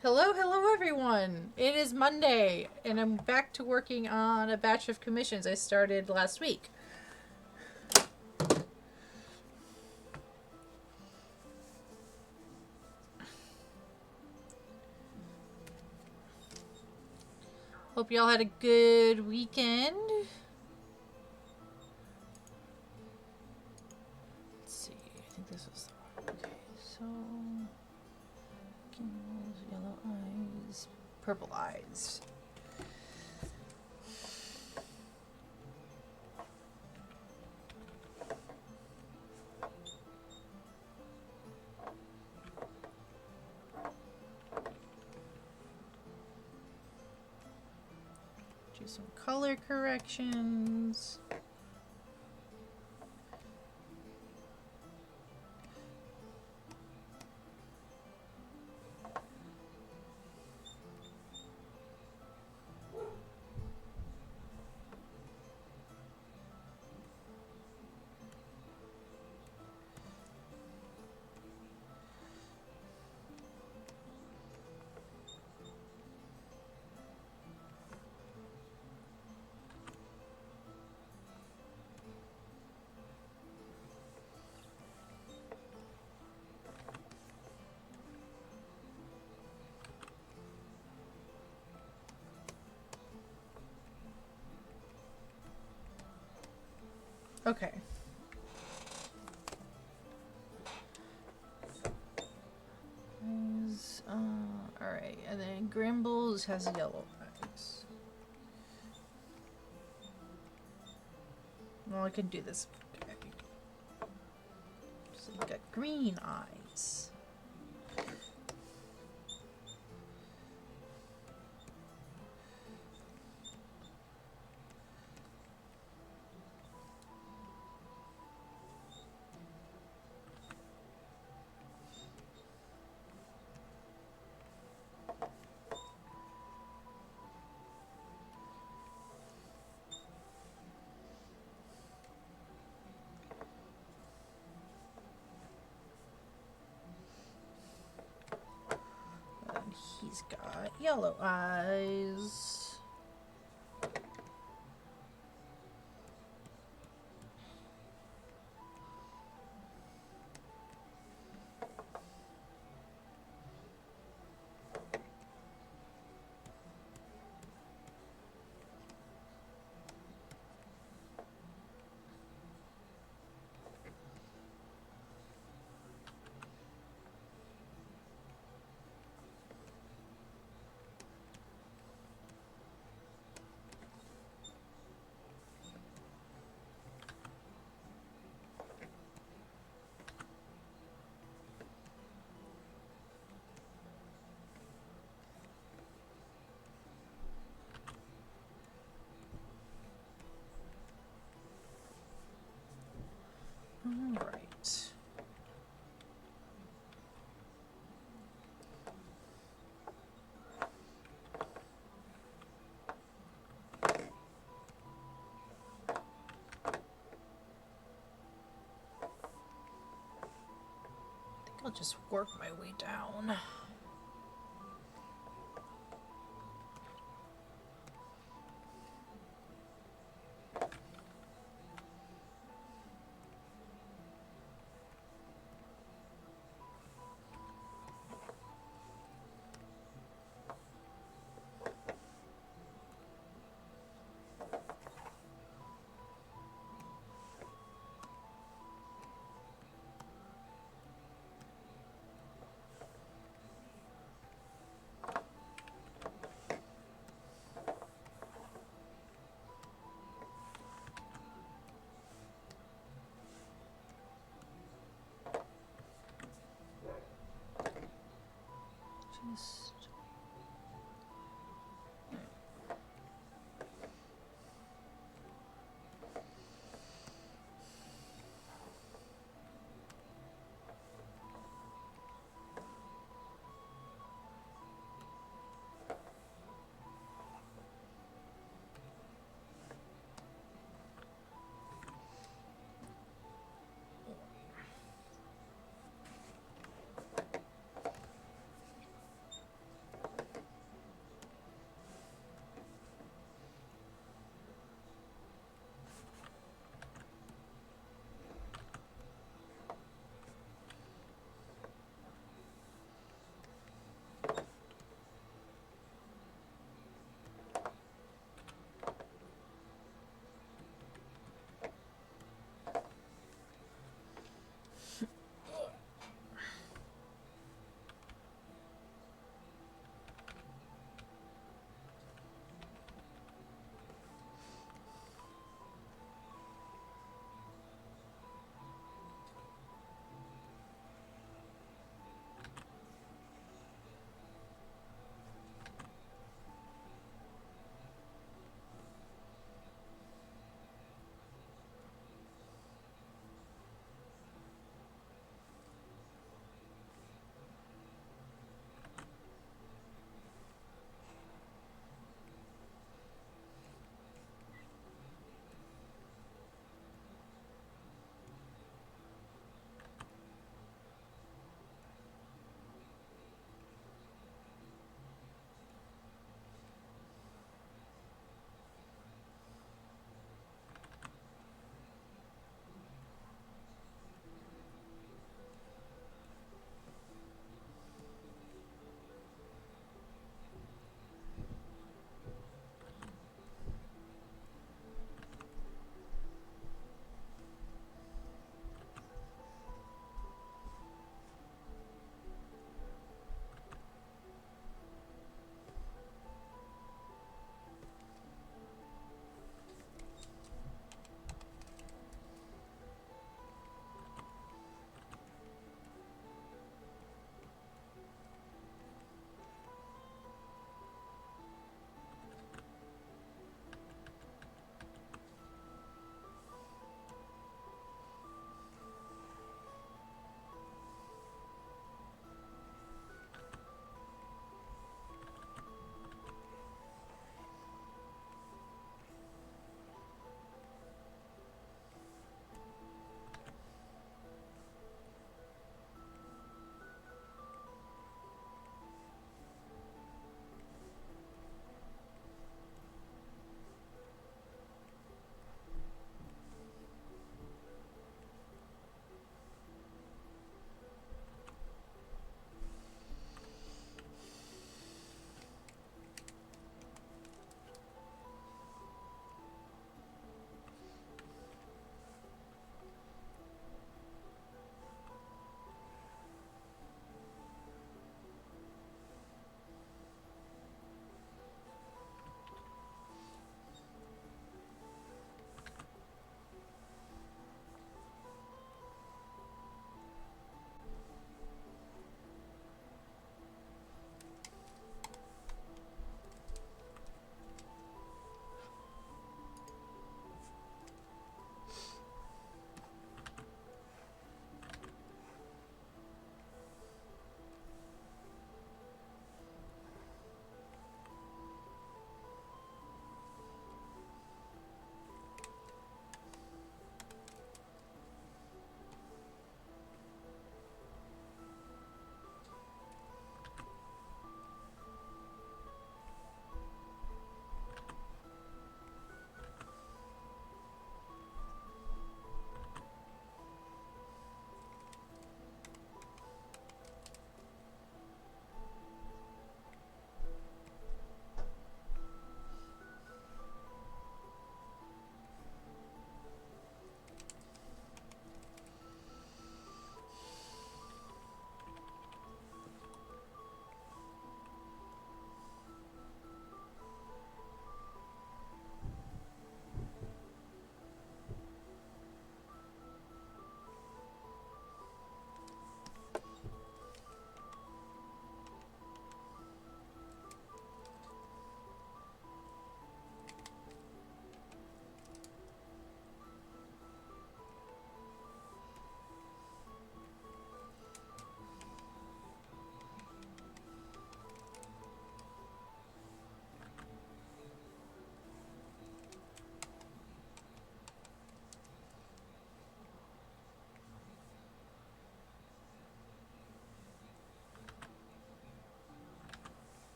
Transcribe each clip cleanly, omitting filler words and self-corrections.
Hello, hello everyone. It is Monday and I'm back to working on a batch of commissions I started last week. Hope y'all had a good weekend. Let's see, I think this was the one. Okay, so yellow eyes, purple eyes. Do some color corrections. Okay. Alright, and then Grimbles has yellow eyes. Well, I can do this. Okay. So you got green eyes. And he's got yellow eyes. Alright. I think I'll just work my way down. Just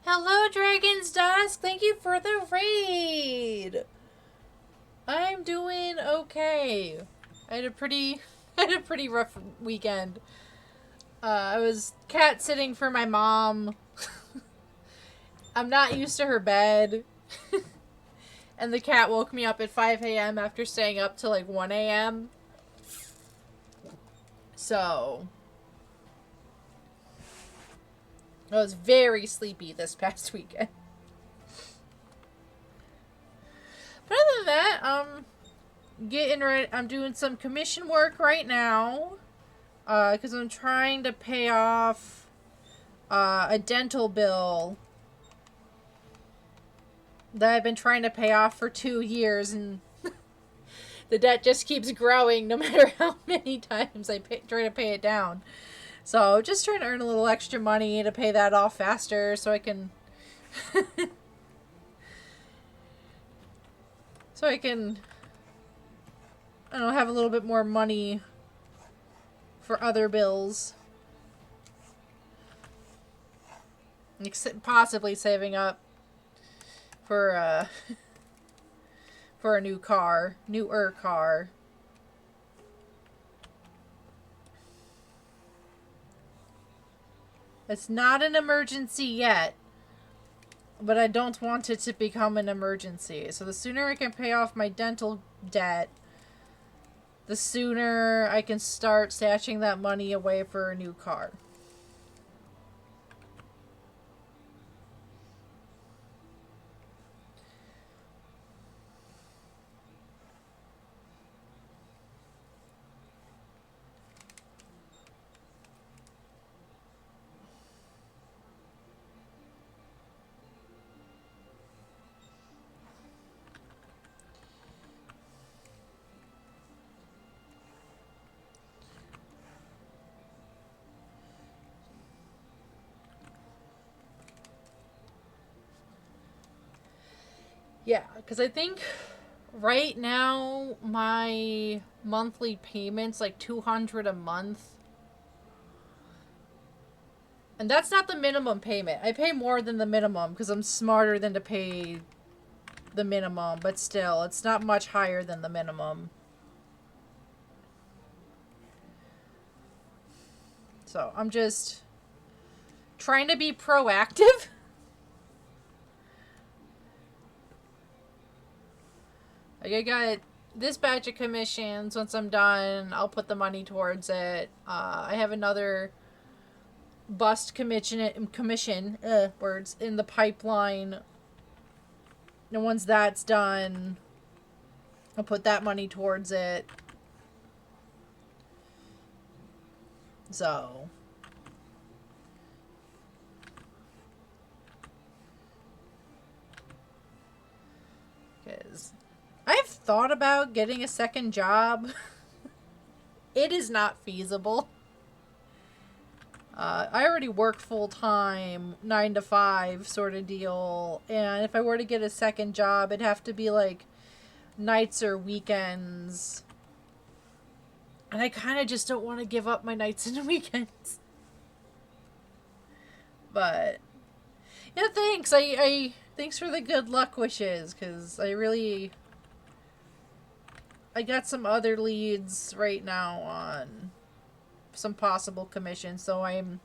Hello, Dragon's Dusk. Thank you for the raid. I'm doing okay. I had a pretty rough weekend. I was cat sitting for my mom. I'm not used to her bed. And the cat woke me up at 5 a.m. after staying up till like 1 a.m. So I was very sleepy this past weekend. But other than that, getting ready. I'm doing some commission work right now. Because I'm trying to pay off a dental bill that I've been trying to pay off for 2 years, and the debt just keeps growing no matter how many times I try to pay it down. So just trying to earn a little extra money to pay that off faster so I can I don't know, have a little bit more money for other bills. Possibly saving up for for a newer car. It's not an emergency yet, but I don't want it to become an emergency. So the sooner I can pay off my dental debt, the sooner I can start stashing that money away for a new car. Yeah, because I think right now my monthly payment's like $200 a month. And that's not the minimum payment. I pay more than the minimum because I'm smarter than to pay the minimum, but still, it's not much higher than the minimum. So I'm just trying to be proactive. Like, I got this batch of commissions. Once I'm done, I'll put the money towards it. I have another bust commission words in the pipeline. And once that's done, I'll put that money towards it. So because I've thought about getting a second job. It is not feasible. I already work full-time, 9 to 5 sort of deal. And if I were to get a second job, it'd have to be like nights or weekends. And I kind of just don't want to give up my nights and weekends. But yeah, thanks. I thanks for the good luck wishes, because I got some other leads right now on some possible commissions, so I'm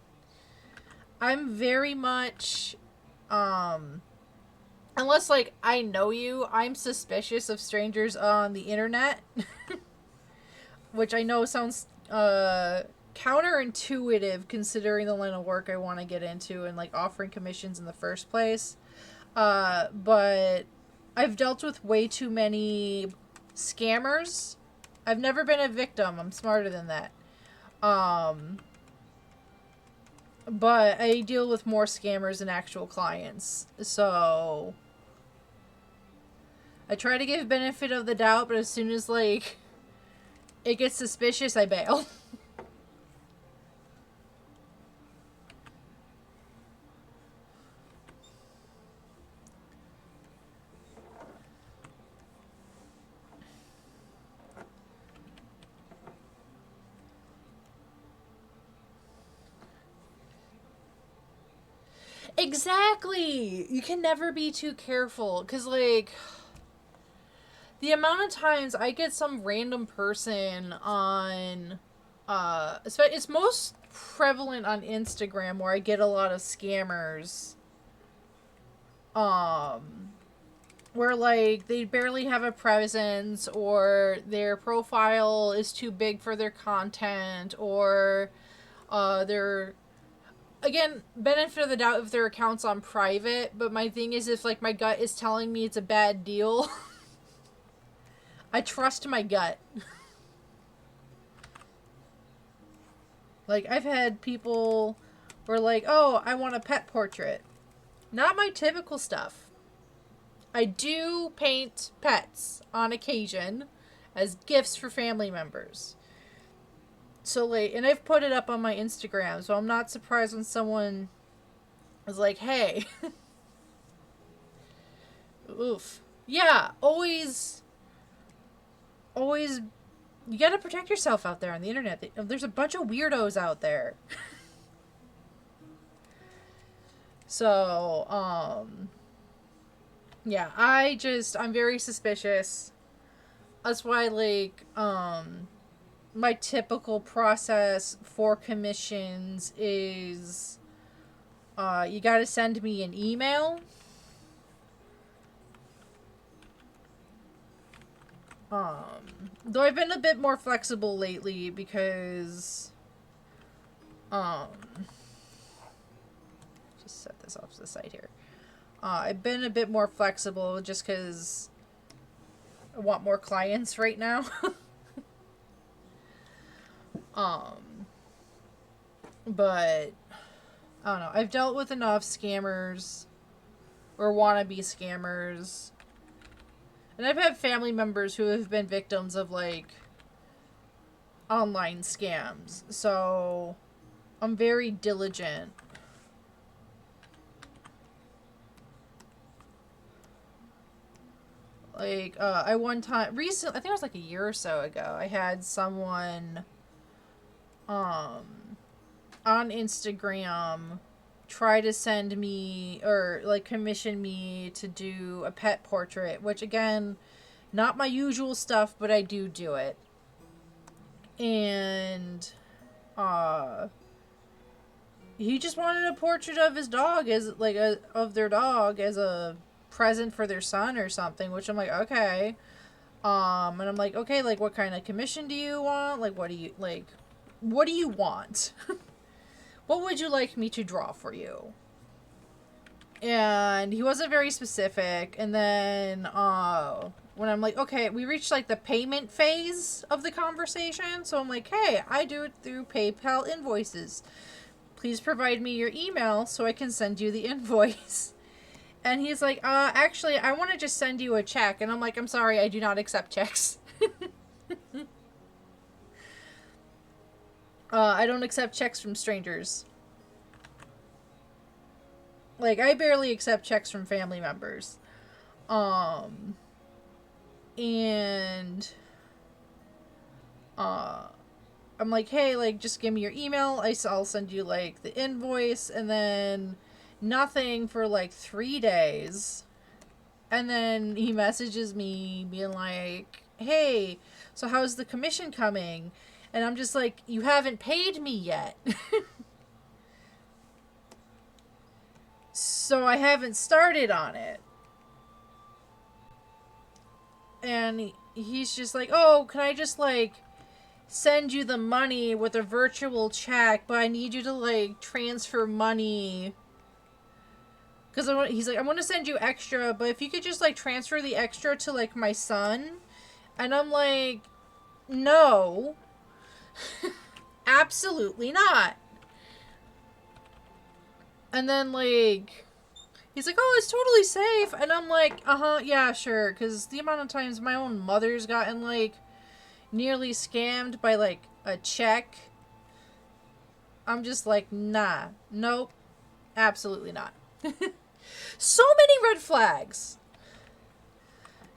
very much unless like I know you, I'm suspicious of strangers on the internet. Which I know sounds counterintuitive considering the line of work I want to get into and like offering commissions in the first place. But I've dealt with way too many scammers. I've never been a victim. I'm smarter than that. But I deal with more scammers than actual clients. So I try to give benefit of the doubt, but as soon as like it gets suspicious, I bail. Exactly. You can never be too careful. Because, like, the amount of times I get some random person on, it's most prevalent on Instagram where I get a lot of scammers, where, like, they barely have a presence, or their profile is too big for their content, or, they're, again, benefit of the doubt if their account's on private, but my thing is, if, like, my gut is telling me it's a bad deal, I trust my gut. Like, I've had people who are like, oh, I want a pet portrait. Not my typical stuff. I do paint pets on occasion as gifts for family members. So, like, and I've put it up on my Instagram, so I'm not surprised when someone is like, hey. Oof. Yeah, always, you gotta protect yourself out there on the internet. There's a bunch of weirdos out there. So, yeah, I'm very suspicious. That's why, like, my typical process for commissions is, you gotta send me an email. Though I've been a bit more flexible lately because, just set this off to the side here. I've been a bit more flexible just because I want more clients right now. But I don't know. I've dealt with enough scammers or wannabe scammers. And I've had family members who have been victims of, like, online scams. So I'm very diligent. Like, I one time, recently, I think it was like a year or so ago, I had someone, on Instagram try to send me, or, like, commission me to do a pet portrait, which, again, not my usual stuff, but I do it. And, he just wanted a portrait of his dog as, like, of their dog as a present for their son or something, which I'm like, okay. And I'm like, okay, like, what kind of commission do you want? Like, what do you want? What would you like me to draw for you? And he wasn't very specific. And then, when I'm like, okay, we reached, like, the payment phase of the conversation. So I'm like, hey, I do it through PayPal invoices. Please provide me your email so I can send you the invoice. And he's like, actually, I want to just send you a check. And I'm like, I'm sorry, I do not accept checks. I don't accept checks from strangers. Like, I barely accept checks from family members. And, I'm like, hey, like, just give me your email. I'll send you, like, the invoice. And then nothing for, like, 3 days. And then he messages me being like, hey, so how's the commission coming? And I'm just like, you haven't paid me yet. So I haven't started on it. And he's just like, oh, can I just, like, send you the money with a virtual check, but I need you to, like, transfer money. Because he's like, I want to send you extra, but if you could just, like, transfer the extra to, like, my son. And I'm like, no. Absolutely not. And then, like, he's like, oh, it's totally safe. And I'm like, yeah, sure. Because the amount of times my own mother's gotten, like, nearly scammed by, like, a check. I'm just like, nah. Nope. Absolutely not. So many red flags.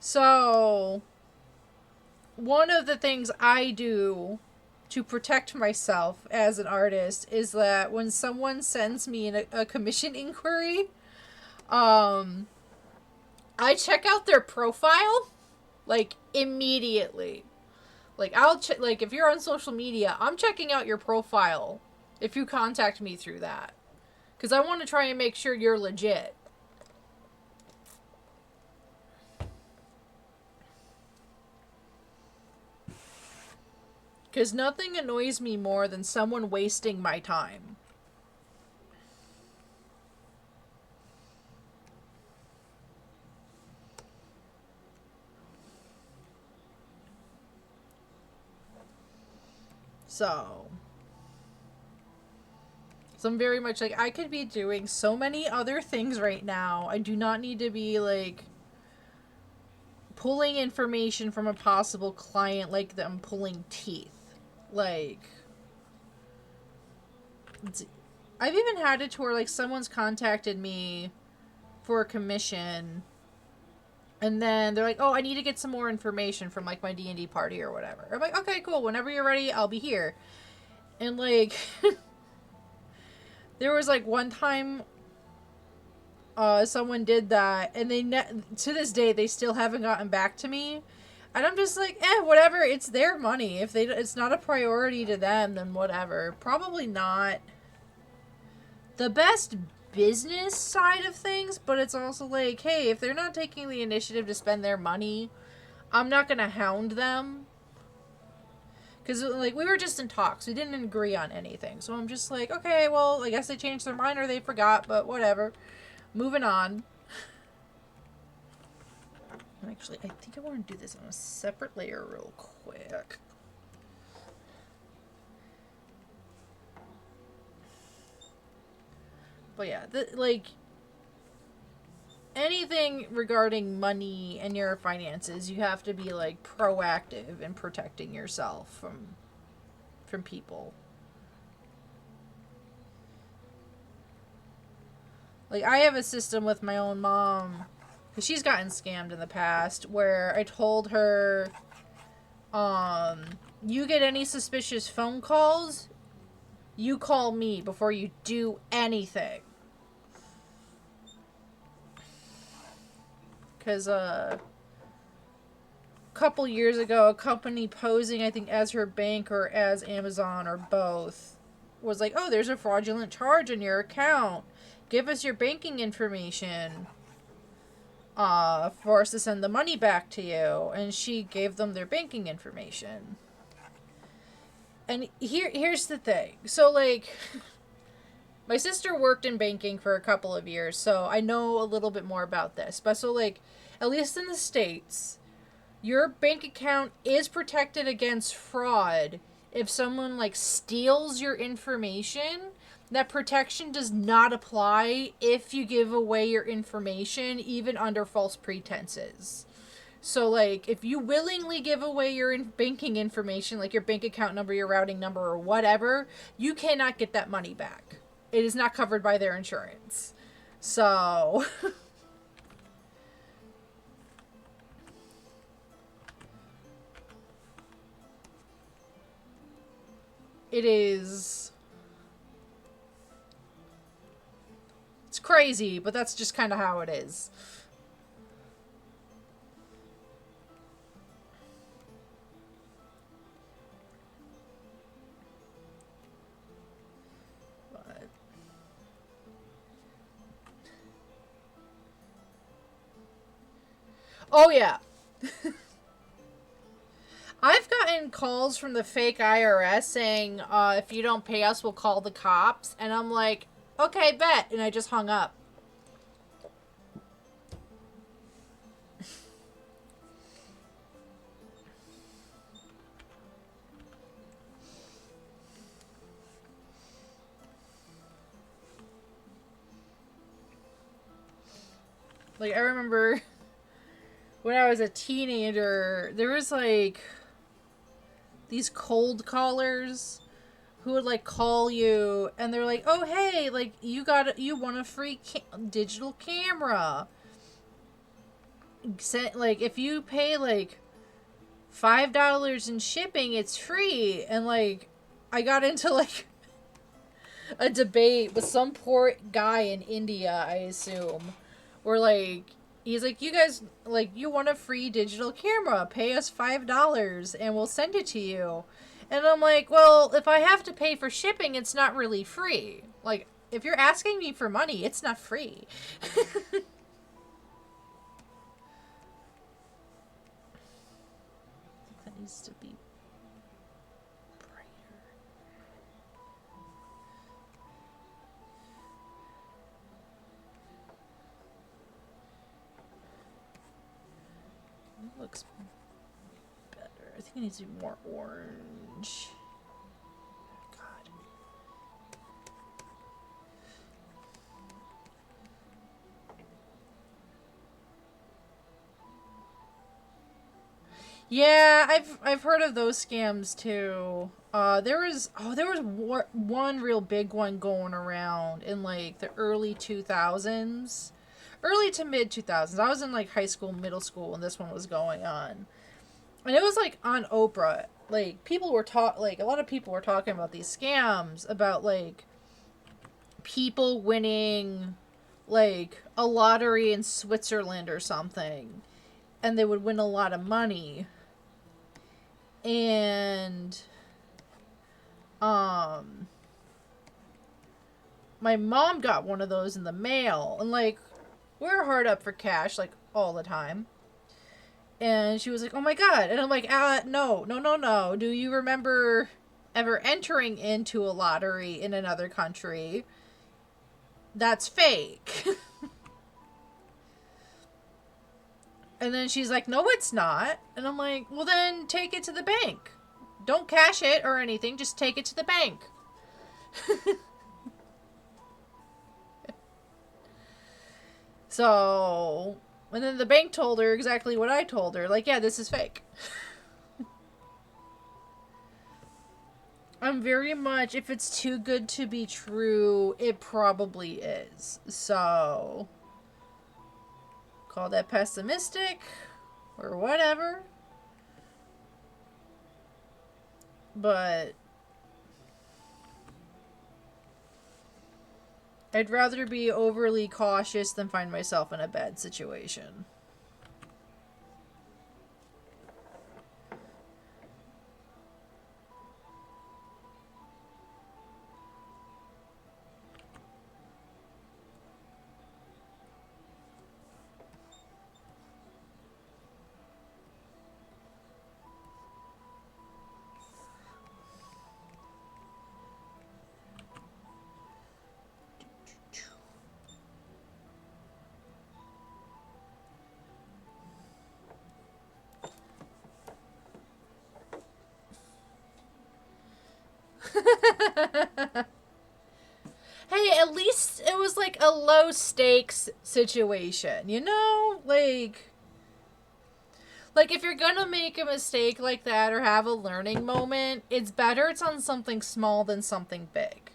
So, one of the things I do to protect myself as an artist is that when someone sends me a commission inquiry, I check out their profile, like, immediately. Like, I'll check, like, if you're on social media, I'm checking out your profile if you contact me through that. Because I want to try and make sure you're legit. Because nothing annoys me more than someone wasting my time. So I'm very much like, I could be doing so many other things right now. I do not need to be, like, pulling information from a possible client like them pulling teeth. Like, I've even had it to where, like, someone's contacted me for a commission, and then they're like, oh, I need to get some more information from, like, my D&D party or whatever. I'm like, okay, cool. Whenever you're ready, I'll be here. And, like, there was, like, one time someone did that, and they to this day, they still haven't gotten back to me. And I'm just like, whatever. It's their money. If it's not a priority to them, then whatever. Probably not the best business side of things, but it's also like, hey, if they're not taking the initiative to spend their money, I'm not gonna hound them. Because, like, we were just in talks. We didn't agree on anything. So I'm just like, okay, well, I guess they changed their mind or they forgot, but whatever. Moving on. Actually, I think I want to do this on a separate layer real quick. But yeah, like, anything regarding money and your finances, you have to be, like, proactive in protecting yourself from people. Like, I have a system with my own mom, because she's gotten scammed in the past, where I told her, you get any suspicious phone calls, you call me before you do anything. Because, a couple years ago, a company posing, I think, as her bank or as Amazon or both, was like, oh, there's a fraudulent charge in your account. Give us your banking information for us to send the money back to you. And she gave them their banking information. And here's the thing. So, like, my sister worked in banking for a couple of years, so I know a little bit more about this. But so, like, at least in the States, your bank account is protected against fraud if someone, like, steals your information. That protection does not apply if you give away your information, even under false pretenses. So, like, if you willingly give away your banking information, like your bank account number, your routing number, or whatever, you cannot get that money back. It is not covered by their insurance. So... it is... it's crazy, but that's just kind of how it is. But... oh, yeah. I've gotten calls from the fake IRS saying, if you don't pay us, we'll call the cops. And I'm like, okay, bet. And I just hung up. Like, I remember when I was a teenager, there was, like, these cold callers who would, like, call you, and they're like, oh, hey, like, you want a free digital camera. Like, if you pay, like, $5 in shipping, it's free. And like, I got into like a debate with some poor guy in India, I assume, where like, he's like, you guys, like, you want a free digital camera, pay us $5 and we'll send it to you. And I'm like, well, if I have to pay for shipping, it's not really free. Like, if you're asking me for money, it's not free. That needs to be brighter. It looks better. I think it needs to be more orange. God. Yeah, I've heard of those scams too. There was one real big one going around in like the early 2000s, early to mid 2000s. I was in like high school, middle school when this one was going on. And it was like on Oprah. Like people were like a lot of people were talking about these scams about like people winning like a lottery in Switzerland or something, and they would win a lot of money. And my mom got one of those in the mail, and like we're hard up for cash like all the time. And she was like, "Oh my god!" And I'm like, no. Do you remember ever entering into a lottery in another country? That's fake." And then she's like, "No, it's not." And I'm like, "Well, then take it to the bank. Don't cash it or anything. Just take it to the bank." So, and then the bank told her exactly what I told her. Like, yeah, this is fake. I'm very much, if it's too good to be true, it probably is. So, call that pessimistic or whatever. But I'd rather be overly cautious than find myself in a bad situation. Hey, at least it was like a low stakes situation, you know? Like if you're gonna make a mistake like that or have a learning moment, it's better it's on something small than something big.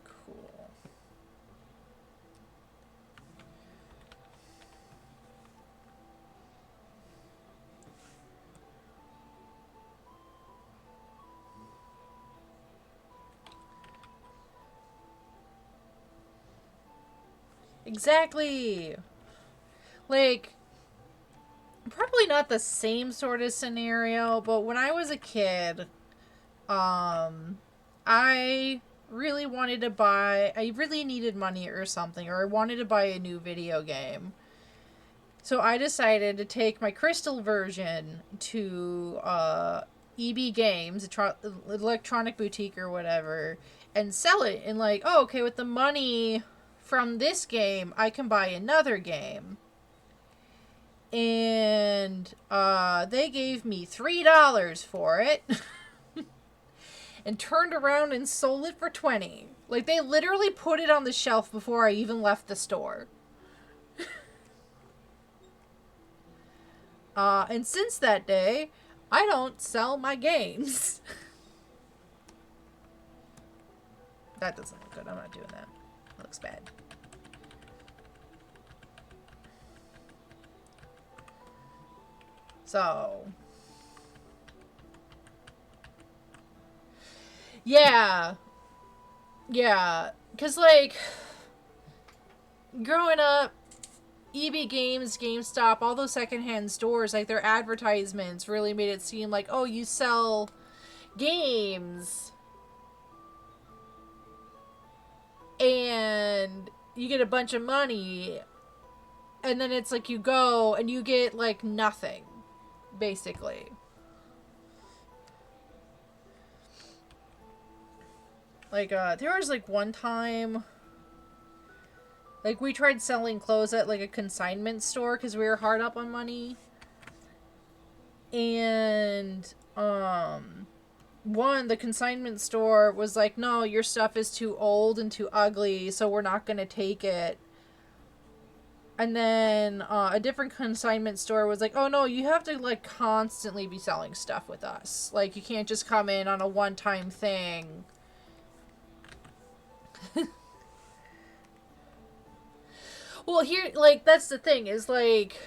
Cool. Exactly. Like, probably not the same sort of scenario, but when I was a kid, I really wanted to buy, I really needed money or something, or I wanted to buy a new video game. So I decided to take my Crystal version to EB Games, electronic boutique or whatever, and sell it. And like, oh, okay, with the money from this game, I can buy another game. And they gave me $3 for it. And turned around and sold it for 20. Like, they literally put it on the shelf before I even left the store. And since that day, I don't sell my games. That doesn't look good. I'm not doing that. looks bad. So. Yeah. Yeah. Because, like, growing up, EB Games, GameStop, all those secondhand stores, like, their advertisements really made it seem like, oh, you sell games. And you get a bunch of money. And then it's like you go and you get, like, nothing. Basically. Like, there was, like, one time, like, we tried selling clothes at, like, a consignment store because we were hard up on money. And, the consignment store was like, no, your stuff is too old and too ugly, so we're not gonna take it. And then, a different consignment store was like, oh, no, you have to, like, constantly be selling stuff with us. Like, you can't just come in on a one-time thing. Well, here, like, that's the thing, is, like,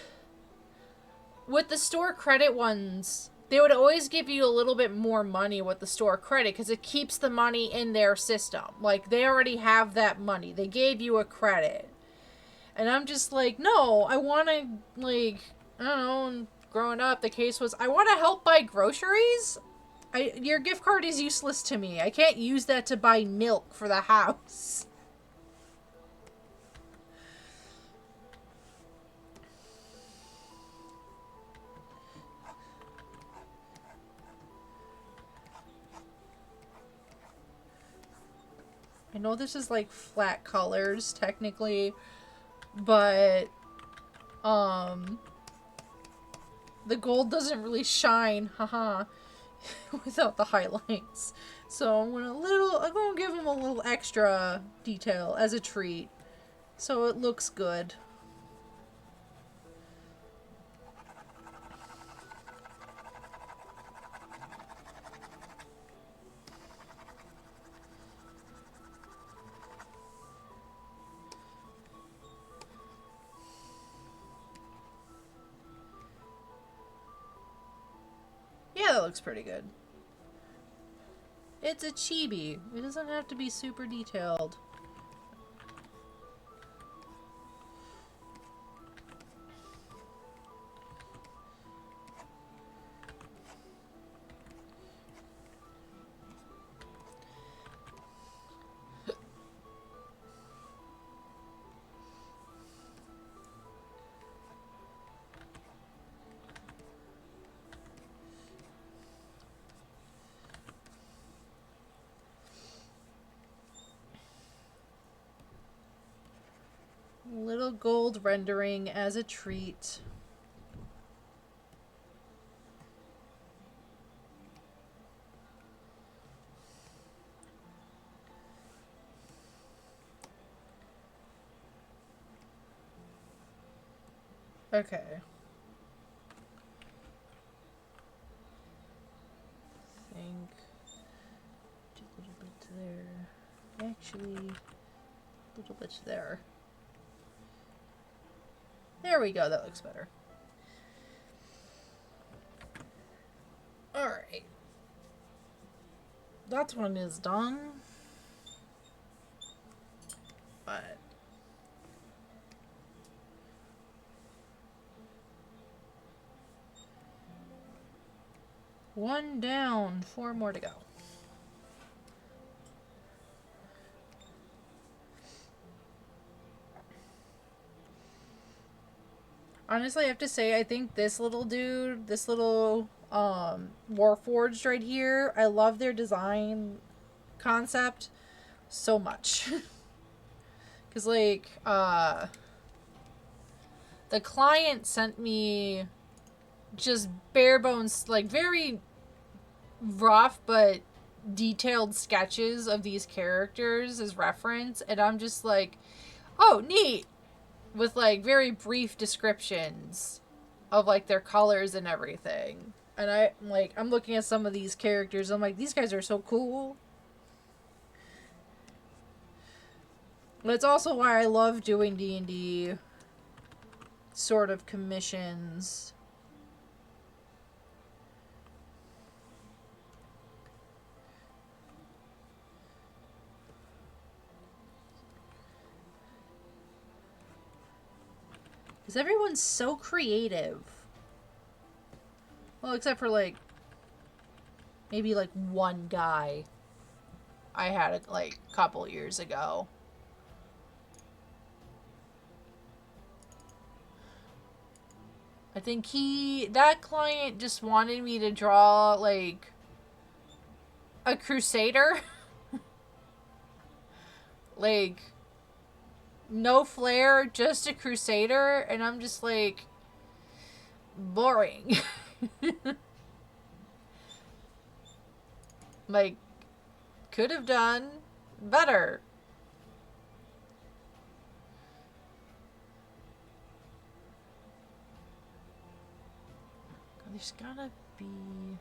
with the store credit ones, they would always give you a little bit more money with the store credit, because it keeps the money in their system. Like, they already have that money. They gave you a credit. And I'm just like, no, I want to, like, I don't know, and growing up, the case was, I want to help buy groceries. Your gift card is useless to me. I can't use that to buy milk for the house. I know this is, like, flat colors, technically, but, the gold doesn't really shine, haha, without the highlights. So I'm gonna give them a little extra detail as a treat, so it looks good. Yeah, that looks pretty good. It's a chibi. It doesn't have to be super detailed. Little gold rendering as a treat. Okay. Think. Do a little bit there. Actually, a little bit there. There we go, that looks better. Alright. That one is done. But one down, 4 more to go. Honestly, I have to say, I think this little dude, this little Warforged right here, I love their design concept so much. Because, like, the client sent me just bare bones, like, very rough but detailed sketches of these characters as reference, and I'm just like, oh, neat! With, like, very brief descriptions of, like, their colors and everything. And I'm looking at some of these characters, I'm like, these guys are so cool. That's also why I love doing D&D sort of commissions. Because everyone's so creative. Well, except for, like, maybe, like, one guy I had, like, a couple years ago. I think that client just wanted me to draw, like, a crusader. Like, no flair, just a crusader. And I'm just like, boring. Like, could have done better. There's gotta be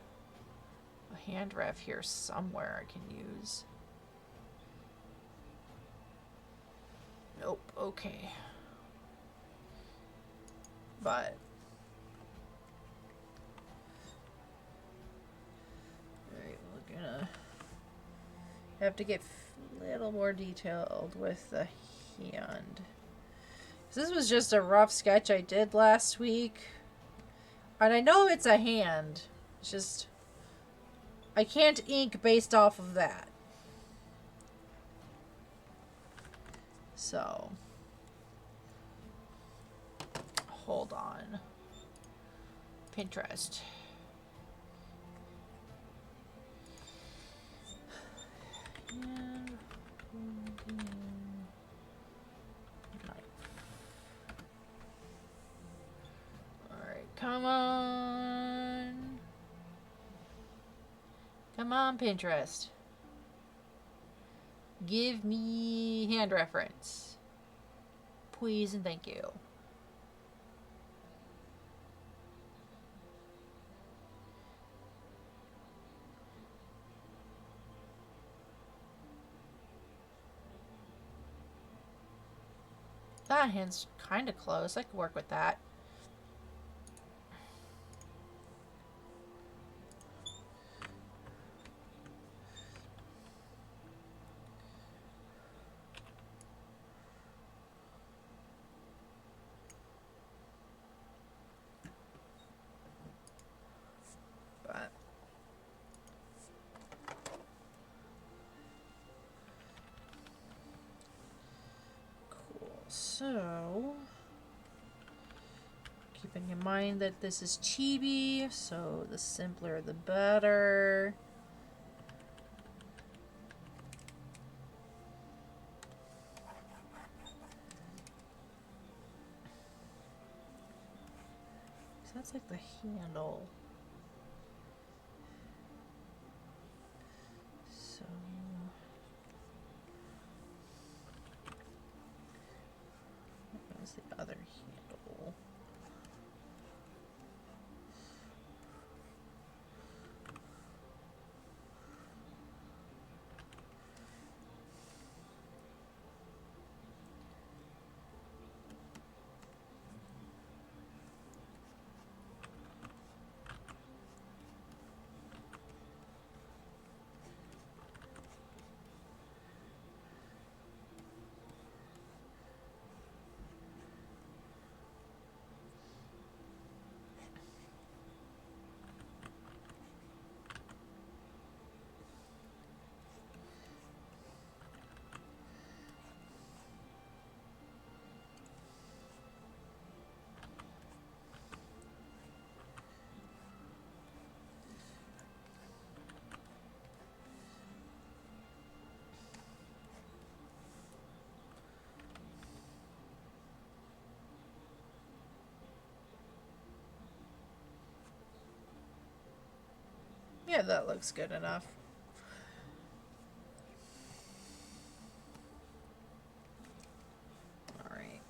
a hand ref here somewhere I can use. Nope, okay. But alright, we're gonna have to get a little more detailed with the hand. This was just a rough sketch I did last week. And I know it's a hand. It's just I can't ink based off of that. So hold on. Pinterest. Alright, come on. Come on, Pinterest. Give me hand reference. Please and thank you. That hand's kind of close. I could work with that. But cool. So keeping in mind that this is chibi, so the simpler the better. So that's like the handle. So what was the other handle? Yeah, that looks good enough. All right.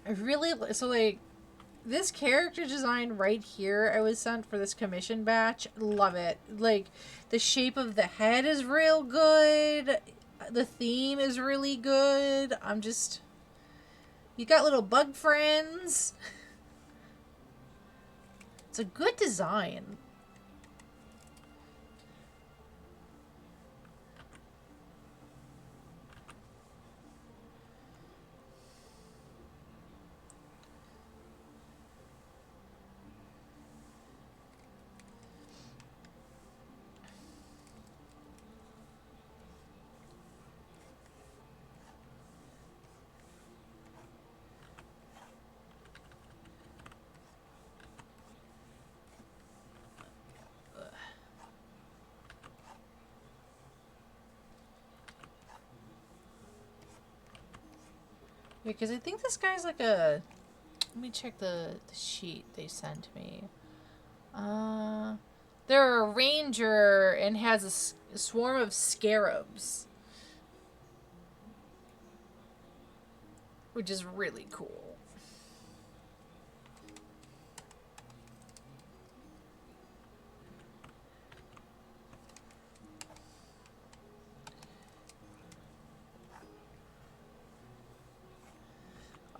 I really, so like, this character design right here I was sent for this commission batch. Love it. Like, the shape of the head is real good. The theme is really good. I'm just... You got little bug friends. It's a good design. Because I think this guy's like a... Let me check the sheet they sent me. They're a ranger and has a swarm of scarabs. Which is really cool.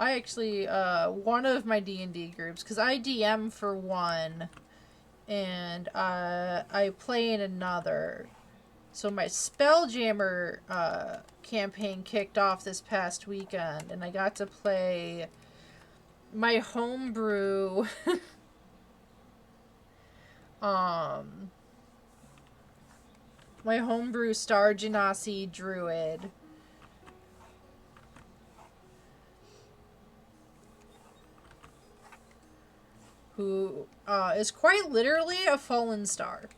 I actually, one of my D&D groups, because I DM for one, and I play in another. So my Spelljammer campaign kicked off this past weekend, and I got to play my homebrew my homebrew Star Genasi druid. Who is quite literally a fallen star.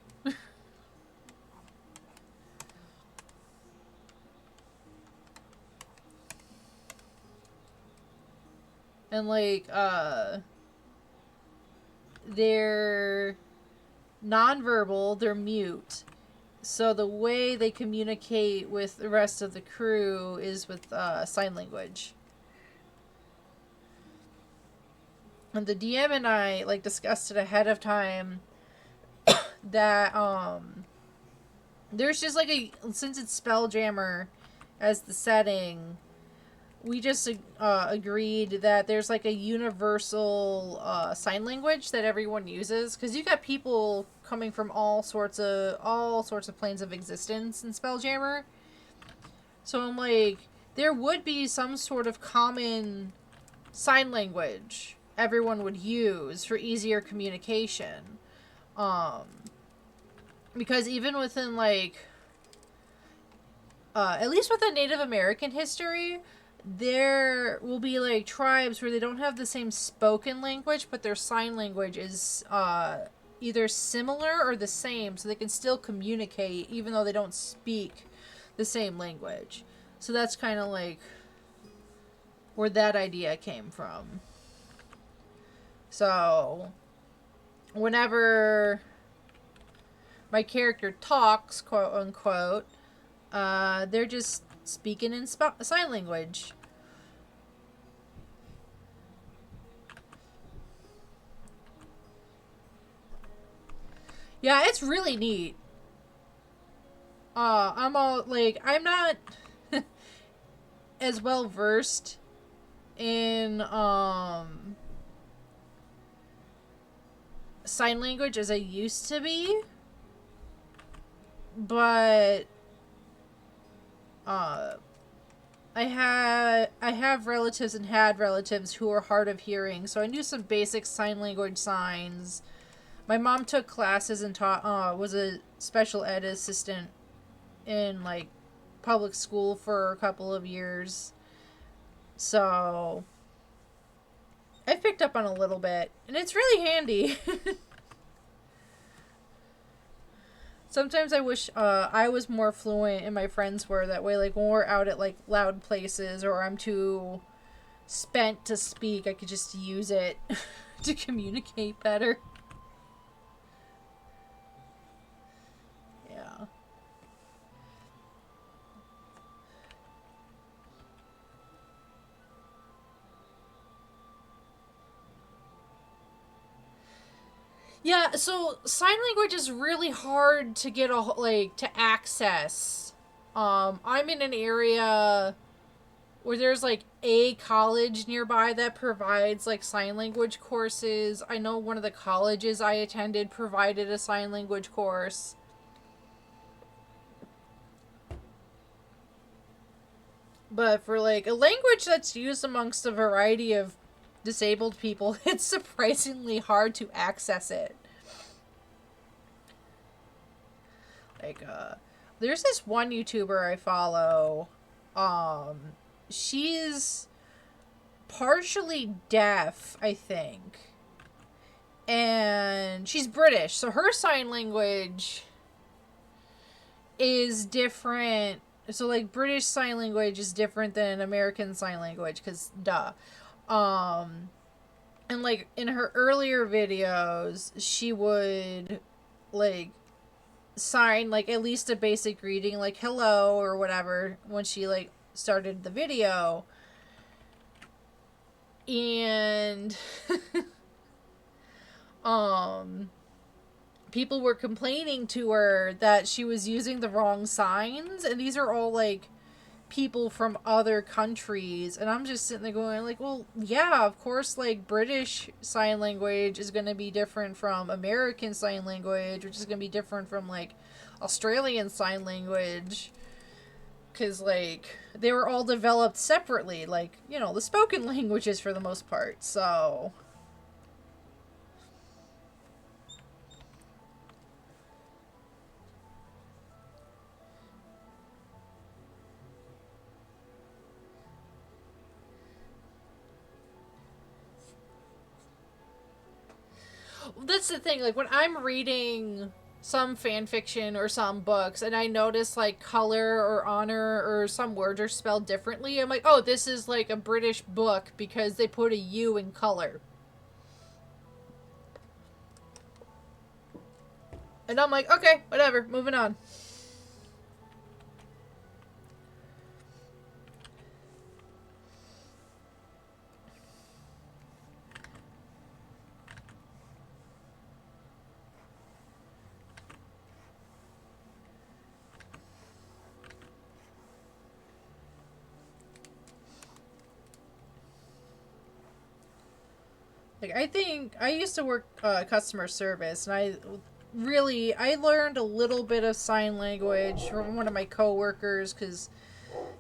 And like, they're nonverbal, they're mute. So the way they communicate with the rest of the crew is with sign language. And the DM and I like discussed it ahead of time that there's just like since it's Spelljammer as the setting, we just agreed that there's like a universal sign language that everyone uses, because you got people coming from all sorts of planes of existence in Spelljammer. So I'm like, there would be some sort of common sign language everyone would use for easier communication. Because even within like at least within Native American history, there will be like tribes where they don't have the same spoken language, but their sign language is either similar or the same, so they can still communicate even though they don't speak the same language. So that's kind of like where that idea came from. So whenever my character talks, quote unquote, they're just speaking in sign language. Yeah, it's really neat. I'm all like, I'm not as well versed in sign language as I used to be, but I have relatives and had relatives who are hard of hearing, so I knew some basic sign language signs. My mom took classes and taught was a special ed assistant in like public school for a couple of years. So I picked up on a little bit, and it's really handy. Sometimes I wish I was more fluent and my friends were. That way, like, when we're out at, like, loud places or I'm too spent to speak, I could just use it to communicate better. Yeah. Yeah, so sign language is really hard to get to access. I'm in an area where there's like a college nearby that provides like sign language courses. I know one of the colleges I attended provided a sign language course. But for like a language that's used amongst a variety of disabled people, it's surprisingly hard to access it. Like, there's this one YouTuber I follow. Um, she's partially deaf, I think. And she's British, so her sign language is different. So, like, British Sign Language is different than American Sign Language, because, duh. Um, and, like, in her earlier videos, she would, like, sign, like, at least a basic greeting, like, hello, or whatever, when she, like, started the video. And, people were complaining to her that she was using the wrong signs, and these are all like people from other countries, and I'm just sitting there going like, well, yeah, of course, like British sign language is going to be different from American sign language, which is going to be different from like Australian sign language, because like they were all developed separately, like, you know, the spoken languages for the most part. So that's the thing, like when I'm reading some fan fiction or some books and I notice like color or honor or some words are spelled differently, I'm like, oh, this is like a British book because they put a U in color. And I'm like, okay, whatever, moving on. Like, I think I used to work customer service, and I learned a little bit of sign language from one of my coworkers because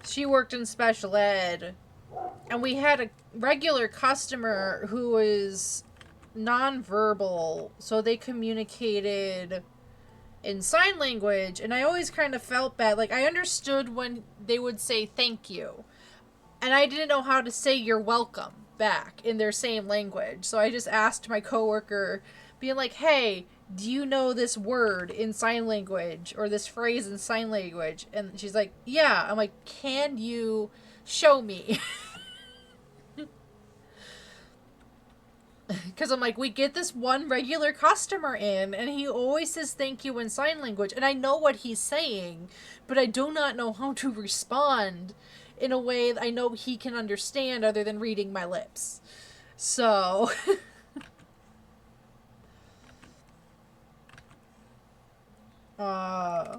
she worked in special ed, and we had a regular customer who was nonverbal, so they communicated in sign language, and I always kind of felt bad. Like, I understood when they would say thank you, and I didn't know how to say you're welcome back in their same language. So I just asked my coworker, being like, hey, do you know this word in sign language or this phrase in sign language? And she's like, yeah. I'm like, can you show me? Because I'm like, we get this one regular customer in, and he always says thank you in sign language, and I know what he's saying, but I do not know how to respond in a way that I know he can understand other than reading my lips. So, uh,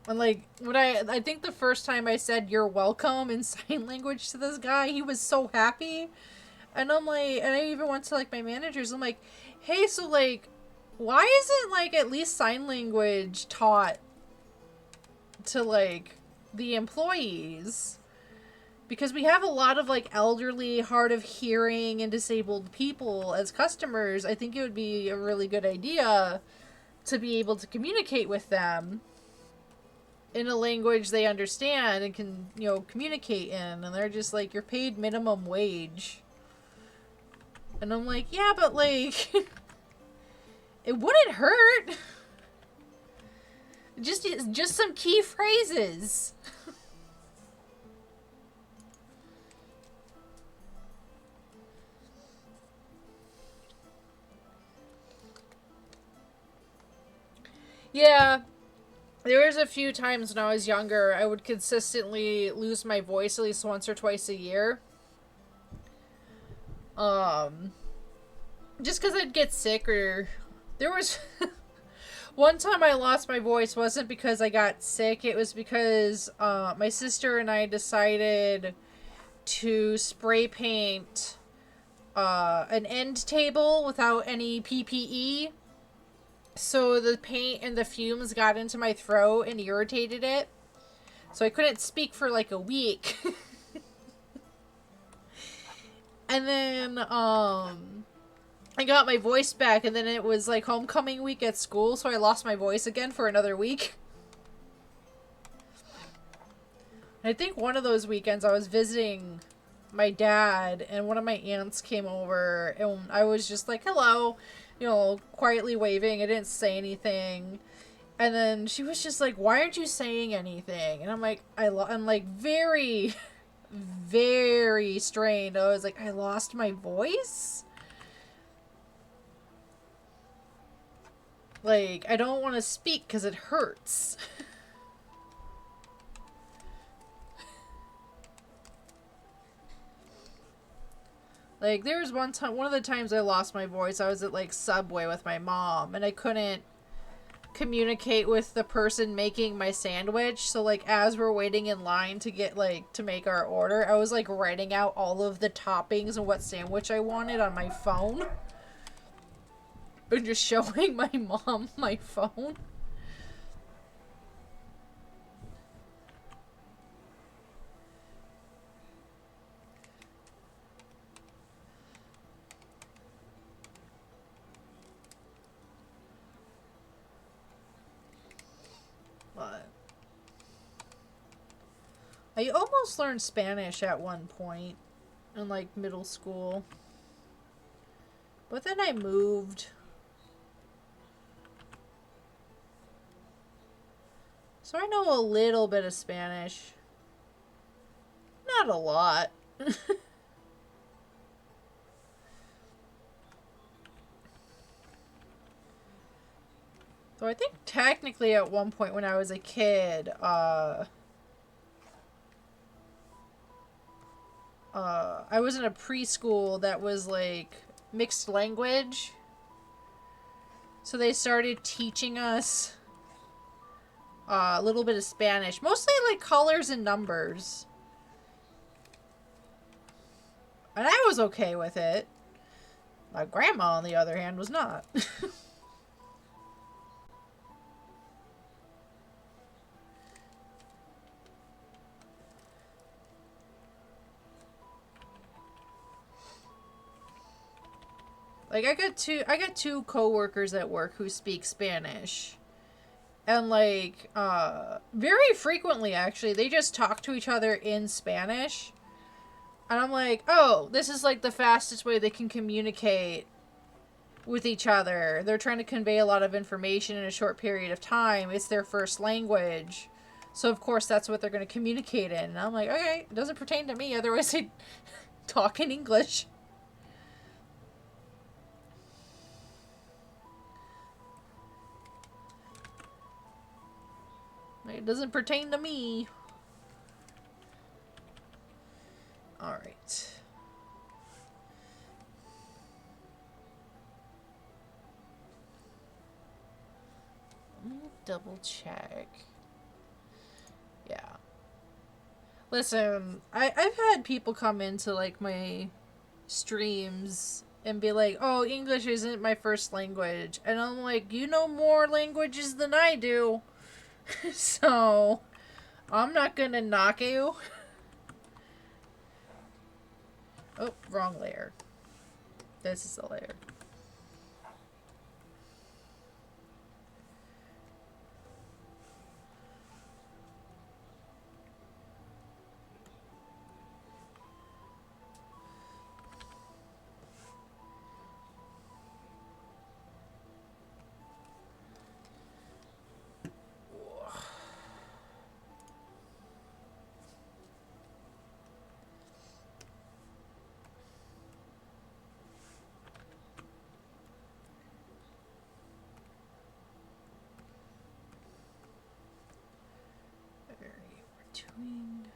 and like, when I think the first time I said you're welcome in sign language to this guy, he was so happy. And I'm like, and I even went to like my managers. I'm like, hey, so like, why isn't like at least sign language taught to like the employees? Because we have a lot of like elderly, hard of hearing, and disabled people as customers. I think it would be a really good idea to be able to communicate with them in a language they understand and can, you know, communicate in. And they're just like, you're paid minimum wage. And I'm like, yeah, but like, it wouldn't hurt. Just some key phrases. Yeah, there was a few times when I was younger, I would consistently lose my voice at least once or twice a year. Um, just because I'd get sick or There was one time I lost my voice wasn't because I got sick. It was because my sister and I decided to spray paint an end table without any PPE. So the paint and the fumes got into my throat and irritated it. So I couldn't speak for like a week. And then I got my voice back, and then it was like homecoming week at school, so I lost my voice again for another week. I think one of those weekends I was visiting my dad, and one of my aunts came over, and I was just like, hello, you know, quietly waving. I didn't say anything. And then she was just like, why aren't you saying anything? And I'm like, I'm like very, very strained. I was like, I lost my voice? Like, I don't want to speak because it hurts. Like, there was one of the times I lost my voice, I was at, like, Subway with my mom, and I couldn't communicate with the person making my sandwich. So, like, as we're waiting in line to get, like, to make our order, I was, like, writing out all of the toppings and what sandwich I wanted on my phone. And just showing my mom my phone. But I almost learned Spanish at one point in, like, middle school. But then I moved. So I know a little bit of Spanish. Not a lot. So I think technically at one point when I was a kid, I was in a preschool that was like mixed language. So they started teaching us a little bit of Spanish, mostly like colors and numbers. And I was okay with it. My grandma, on the other hand, was not. Like, I got two coworkers at work who speak Spanish. And, like, very frequently, actually, they just talk to each other in Spanish. And I'm like, oh, this is, like, the fastest way they can communicate with each other. They're trying to convey a lot of information in a short period of time. It's their first language. So, of course, that's what they're going to communicate in. And I'm like, okay, it doesn't pertain to me. Otherwise, they talk in English. It doesn't pertain to me. Alright. Let me double check. Yeah. Listen, I've had people come into, like, my streams and be like, oh, English isn't my first language. And I'm like, you know more languages than I do. So, I'm not gonna knock you. Oh, wrong layer. This is the layer. Between...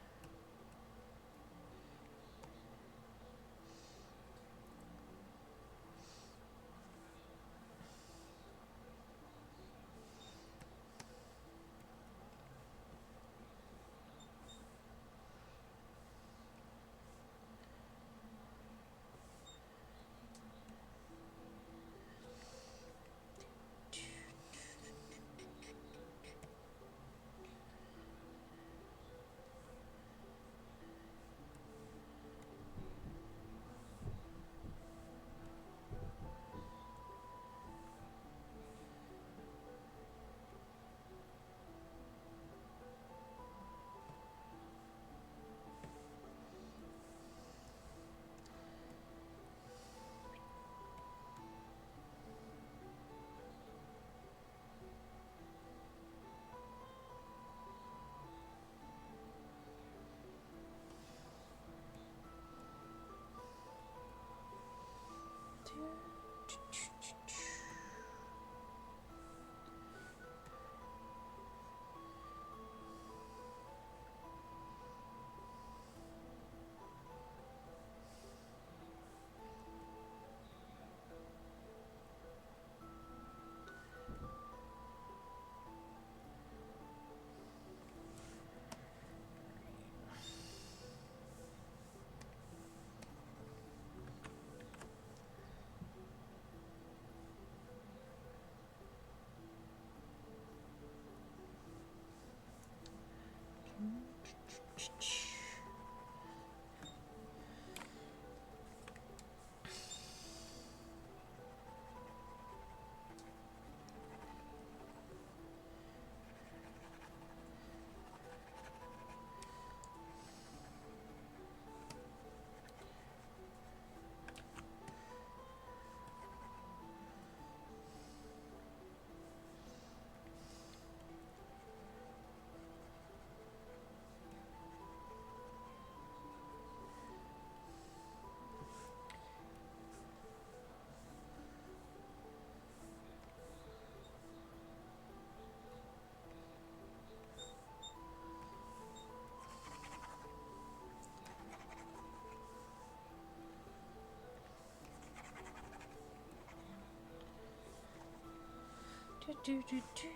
Do, do, do.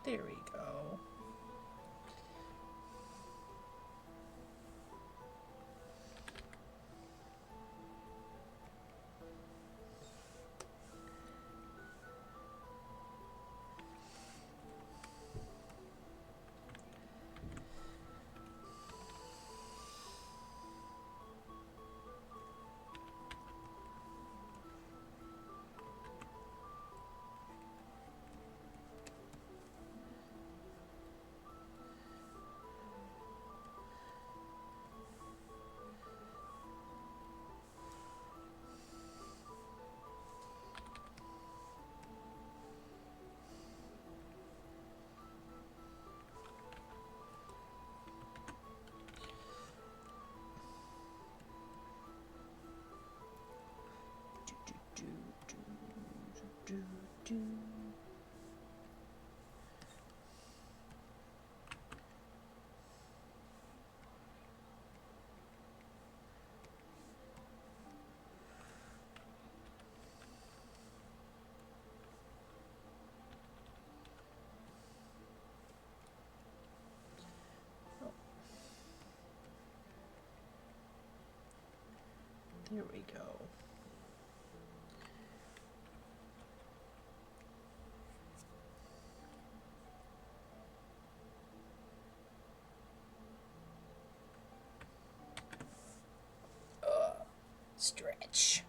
There we go. Do. There we go. Stretch.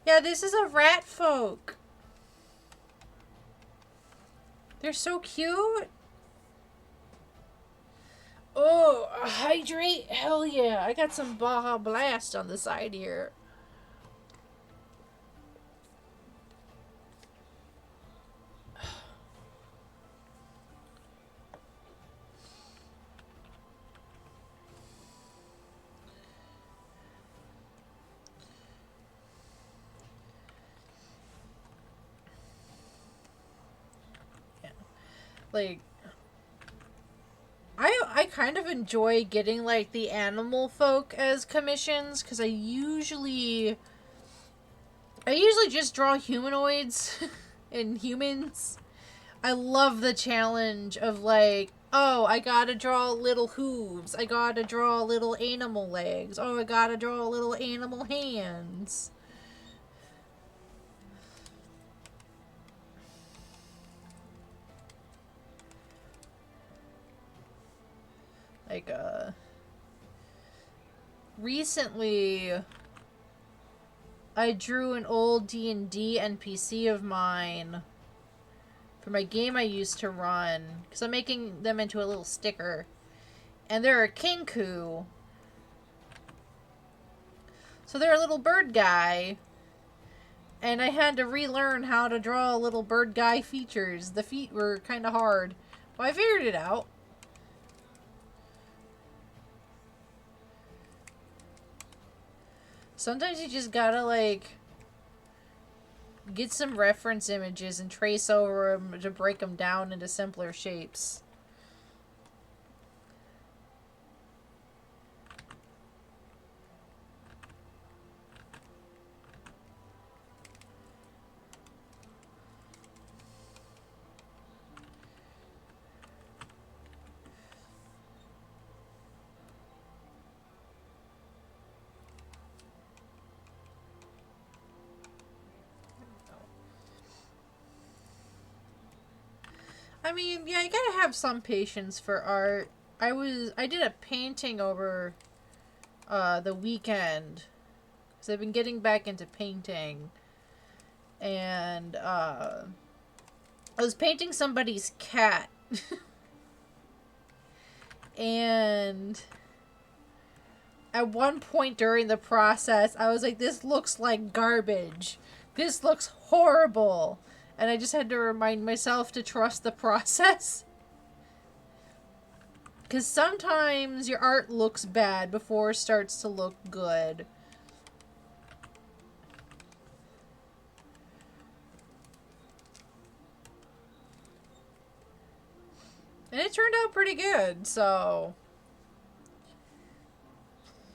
Yeah, this is a rat folk. They're so cute. Oh, hydrate? Hell yeah. I got some Baja Blast on the side here. Like, I kind of enjoy getting like the animal folk as commissions because I usually just draw humanoids and humans. I love the challenge of like, oh, I gotta draw little hooves, I gotta draw little animal legs, oh, I gotta draw little animal hands. Like, recently, I drew an old D&D NPC of mine for my game I used to run, because I'm making them into a little sticker. And they're a kinku. So they're a little bird guy. And I had to relearn how to draw little bird guy features. The feet were kind of hard. But I figured it out. Sometimes you just gotta, like, get some reference images and trace over them to break them down into simpler shapes. I mean, yeah, you gotta have some patience for art. I did a painting over the weekend because I've been getting back into painting, and I was painting somebody's cat, and at one point during the process, I was like, "This looks like garbage. This looks horrible." And I just had to remind myself to trust the process. Because sometimes your art looks bad before it starts to look good. And it turned out pretty good, so...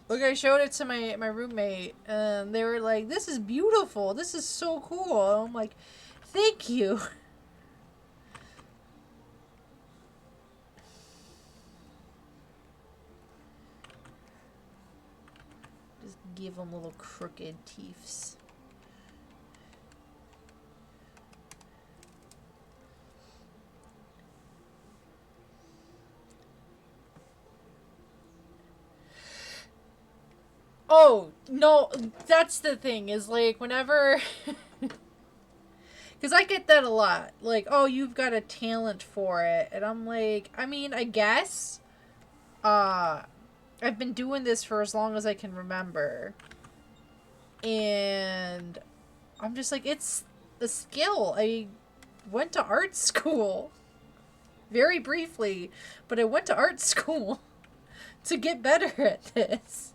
Look, I showed it to my roommate, and they were like, "This is beautiful. This is so cool." And I'm like, "Thank you." Just give them little crooked teeths. Oh, no, that's the thing, is like, whenever... Because I get that a lot. Like, "Oh, you've got a talent for it." And I'm like, I mean, I guess. I've been doing this for as long as I can remember. And I'm just like, it's a skill. I went to art school. Very briefly. But I went to art school to get better at this.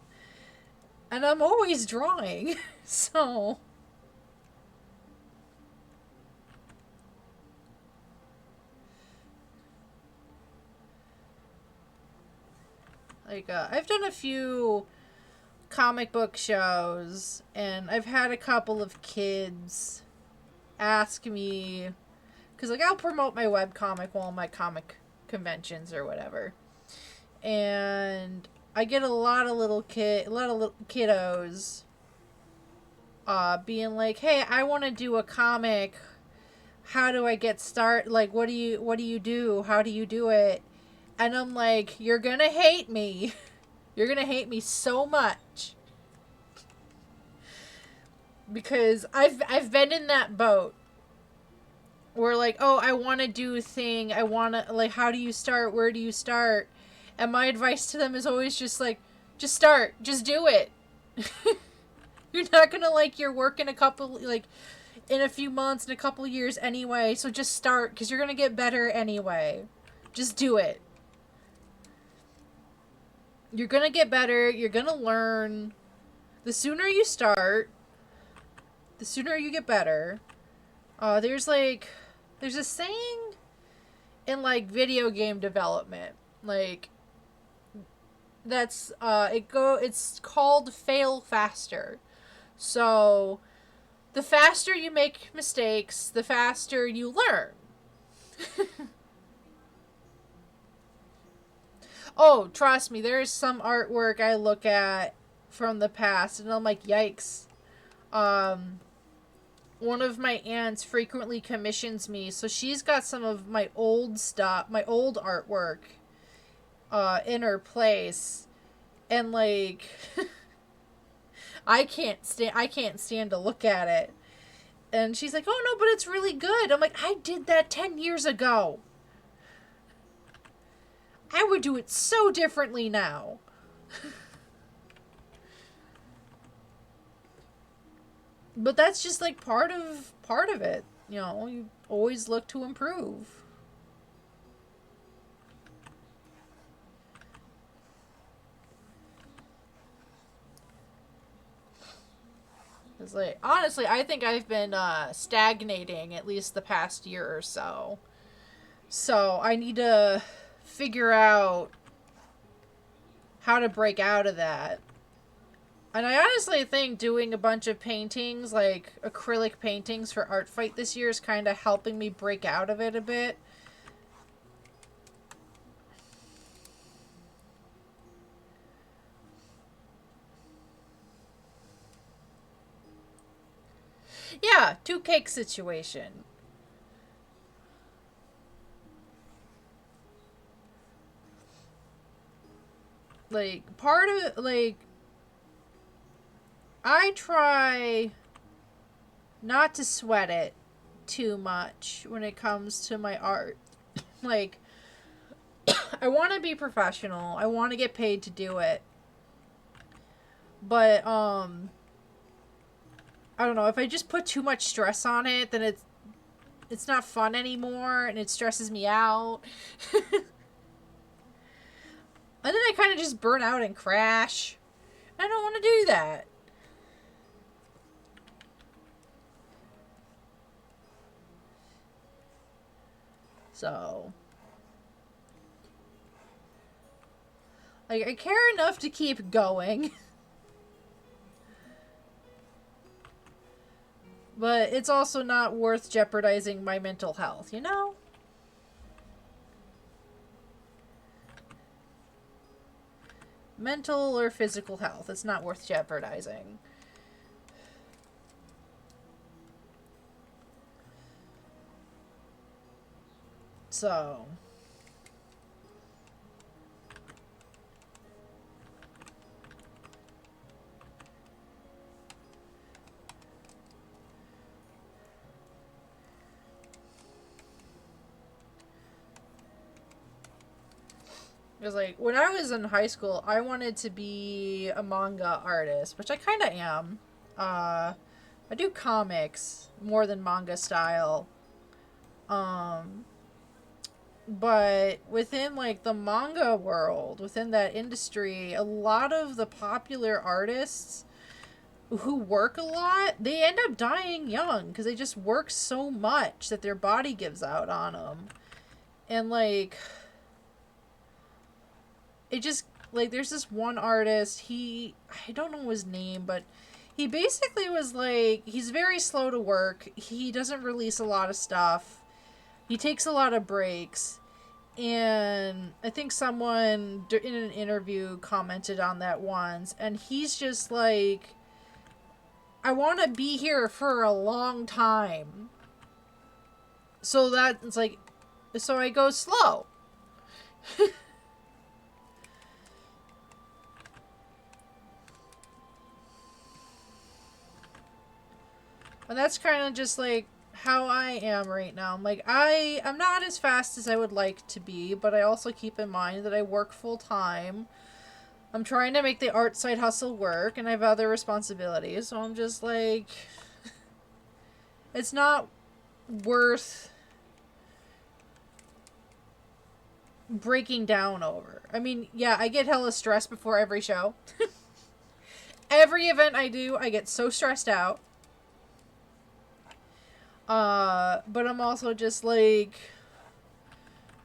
And I'm always drawing. So... Like, I've done a few comic book shows, and I've had a couple of kids ask me, because, like, I'll promote my webcomic while my comic conventions or whatever. And I get a lot of little kiddos being like, "Hey, I want to do a comic. How do I get started? Like, what do you do? How do you do it?" And I'm like, "You're gonna hate me. You're gonna hate me so much." Because I've been in that boat. Where, like, "Oh, I want to do a thing. I want to, like, how do you start? Where do you start?" And my advice to them is always just like, just start. Just do it. You're not gonna like your work in in a few months, in a couple years anyway. So just start, because you're gonna get better anyway. Just do it. You're gonna get better. You're gonna learn. The sooner you start, the sooner you get better. There's a saying in, like, video game development, like, that's it's called fail faster. So the faster you make mistakes, the faster you learn. Oh, trust me, there is some artwork I look at from the past and I'm like, yikes. One of my aunts frequently commissions me, so she's got some of my old stuff, my old artwork, in her place, and, like, I can't stand to look at it. And she's like, "Oh no, but it's really good." I'm like, "I did that 10 years ago. I would do it so differently now." But that's just, like, part of it. You know, you always look to improve. Because, like, honestly, I think I've been stagnating at least the past year or so. So I need to figure out how to break out of that. And I honestly think doing a bunch of paintings, like acrylic paintings for Art Fight this year, is kind of helping me break out of it a bit. Yeah, two cake situation. Like, part of it, like, I try not to sweat it too much when it comes to my art. Like, I want to be professional. I want to get paid to do it. But, I don't know, if I just put too much stress on it, then it's not fun anymore, and it stresses me out. And then I kind of just burn out and crash. I don't want to do that. So, like, I care enough to keep going. But it's also not worth jeopardizing my mental health, you know? Mental or physical health. It's not worth jeopardizing. So, because, like, when I was in high school, I wanted to be a manga artist, which I kind of am. I do comics more than manga style. Um, but within, like, the manga world, within that industry, a lot of the popular artists who work a lot, they end up dying young because they just work so much that their body gives out on them. And, like, it just, like, there's this one artist, I don't know his name, but he basically was like, he's very slow to work. He doesn't release a lot of stuff. He takes a lot of breaks. And I think someone in an interview commented on that once. And he's just like, I want to be here for a long time. So that it's like, so I go slow. And that's kind of just like how I am right now. I'm like, I'm not as fast as I would like to be, but I also keep in mind that I work full time. I'm trying to make the art side hustle work, and I have other responsibilities. So I'm just like, it's not worth breaking down over. I mean, yeah, I get hella stressed before every show. Every event I do, I get so stressed out. But I'm also just like,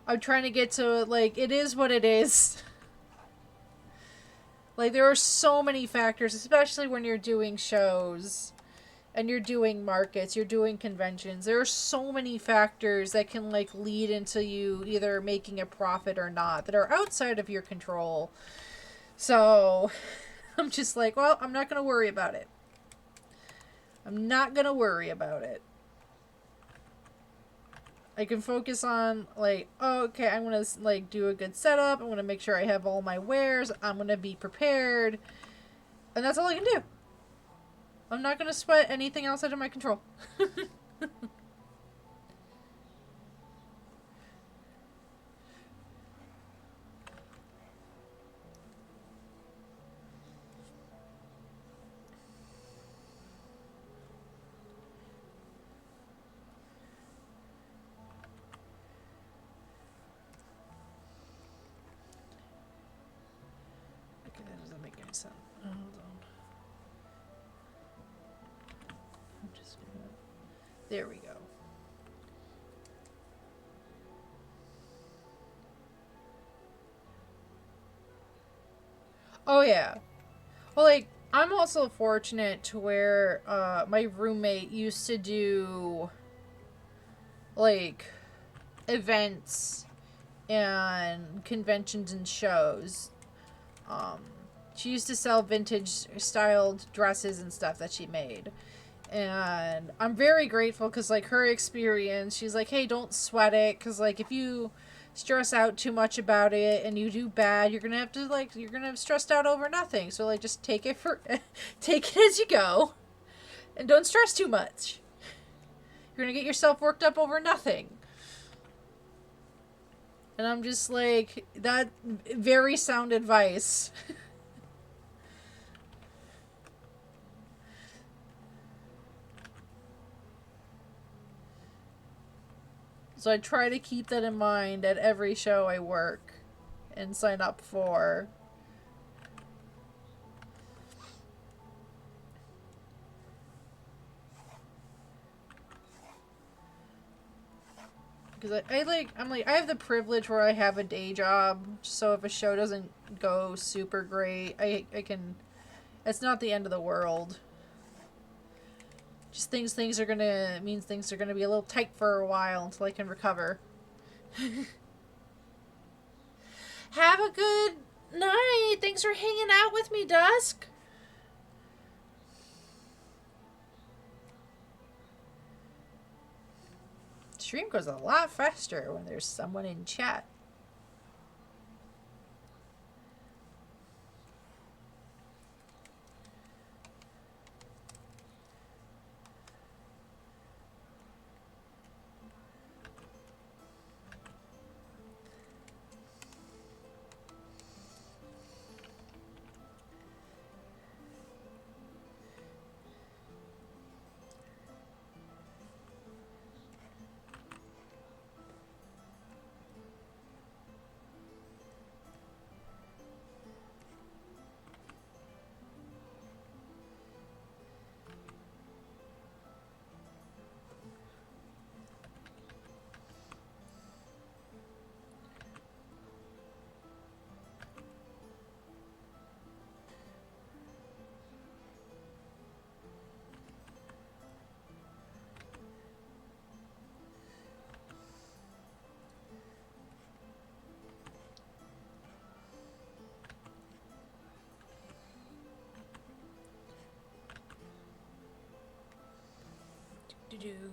I'm trying to get to, like, it is what it is. Like, there are so many factors, especially when you're doing shows and you're doing markets, you're doing conventions. There are so many factors that can, like, lead into you either making a profit or not that are outside of your control. So, I'm just like, well, I'm not going to worry about it. I'm not going to worry about it. I can focus on, like, oh, okay, I'm going to, like, do a good setup. I'm going to make sure I have all my wares. I'm going to be prepared. And that's all I can do. I'm not going to sweat anything outside of my control. Okay, that doesn't make any sense. Hold on. There we go. Oh yeah. Well, like, I'm also fortunate to where my roommate used to do like events and conventions and shows. Um, she used to sell vintage styled dresses and stuff that she made. And I'm very grateful because, like, her experience, she's like, hey, don't sweat it. Because, like, if you stress out too much about it and you do bad, you're going to have to, like, you're going to have stressed out over nothing. So, like, just take it take it as you go. And don't stress too much. You're going to get yourself worked up over nothing. And I'm just like, that very sound advice. So I try to keep that in mind at every show I work and sign up for. Because I have the privilege where I have a day job, so if a show doesn't go super great, I can, it's not the end of the world. Just things are gonna, means things are gonna be a little tight for a while until I can recover. Have a good night. Thanks for hanging out with me, Dusk. Stream goes a lot faster when there's someone in chat. Do-do.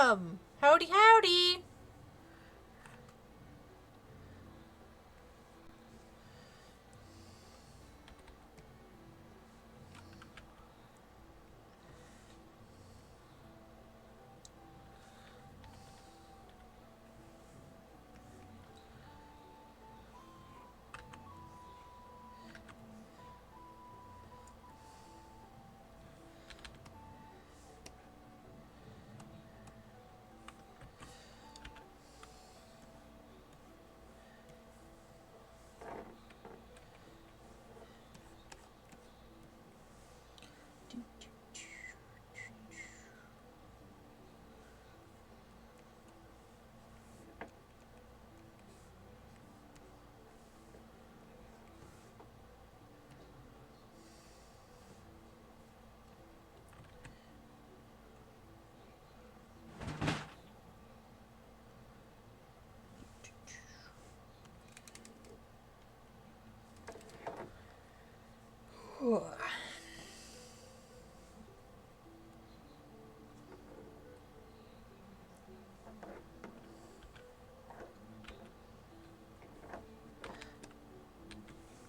welcome! Howdy, howdy!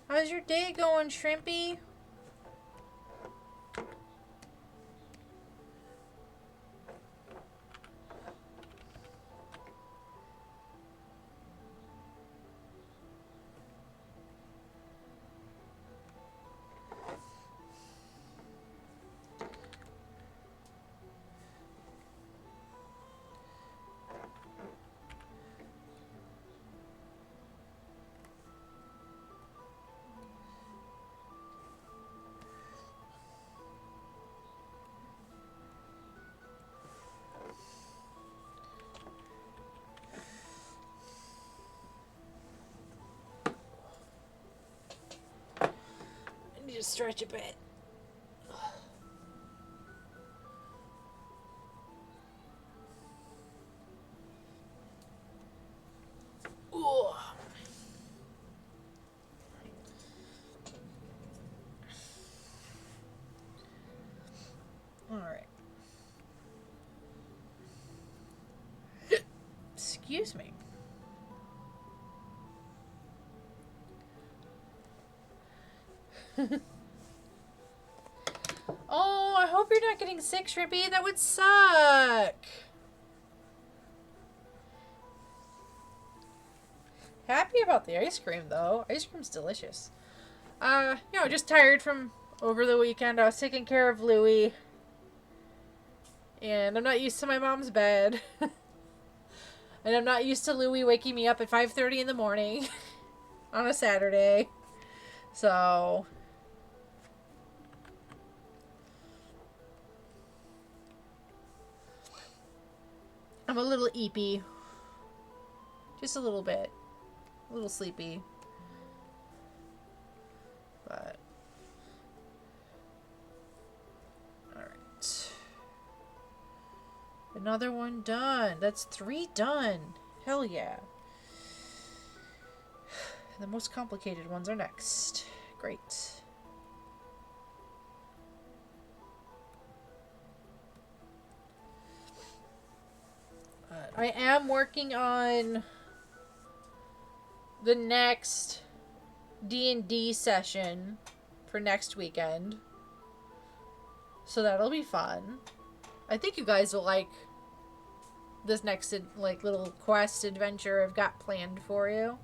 How's your day going, Shrimpy? I need to stretch a bit. Ooh. All right. Excuse me. Oh, I hope you're not getting sick, Shrimpy. That would suck. Happy about the ice cream, though. Ice cream's delicious. Just tired from over the weekend. I was taking care of Louie. And I'm not used to my mom's bed. And I'm not used to Louie waking me up at 5:30 in the morning on a Saturday. So I'm a little eepy. Just a little bit. A little sleepy. But alright. Another one done. That's 3 done. Hell yeah. The most complicated ones are next. Great. I am working on the next D&D session for next weekend. So that'll be fun. I think you guys will like this next little quest adventure I've got planned for you.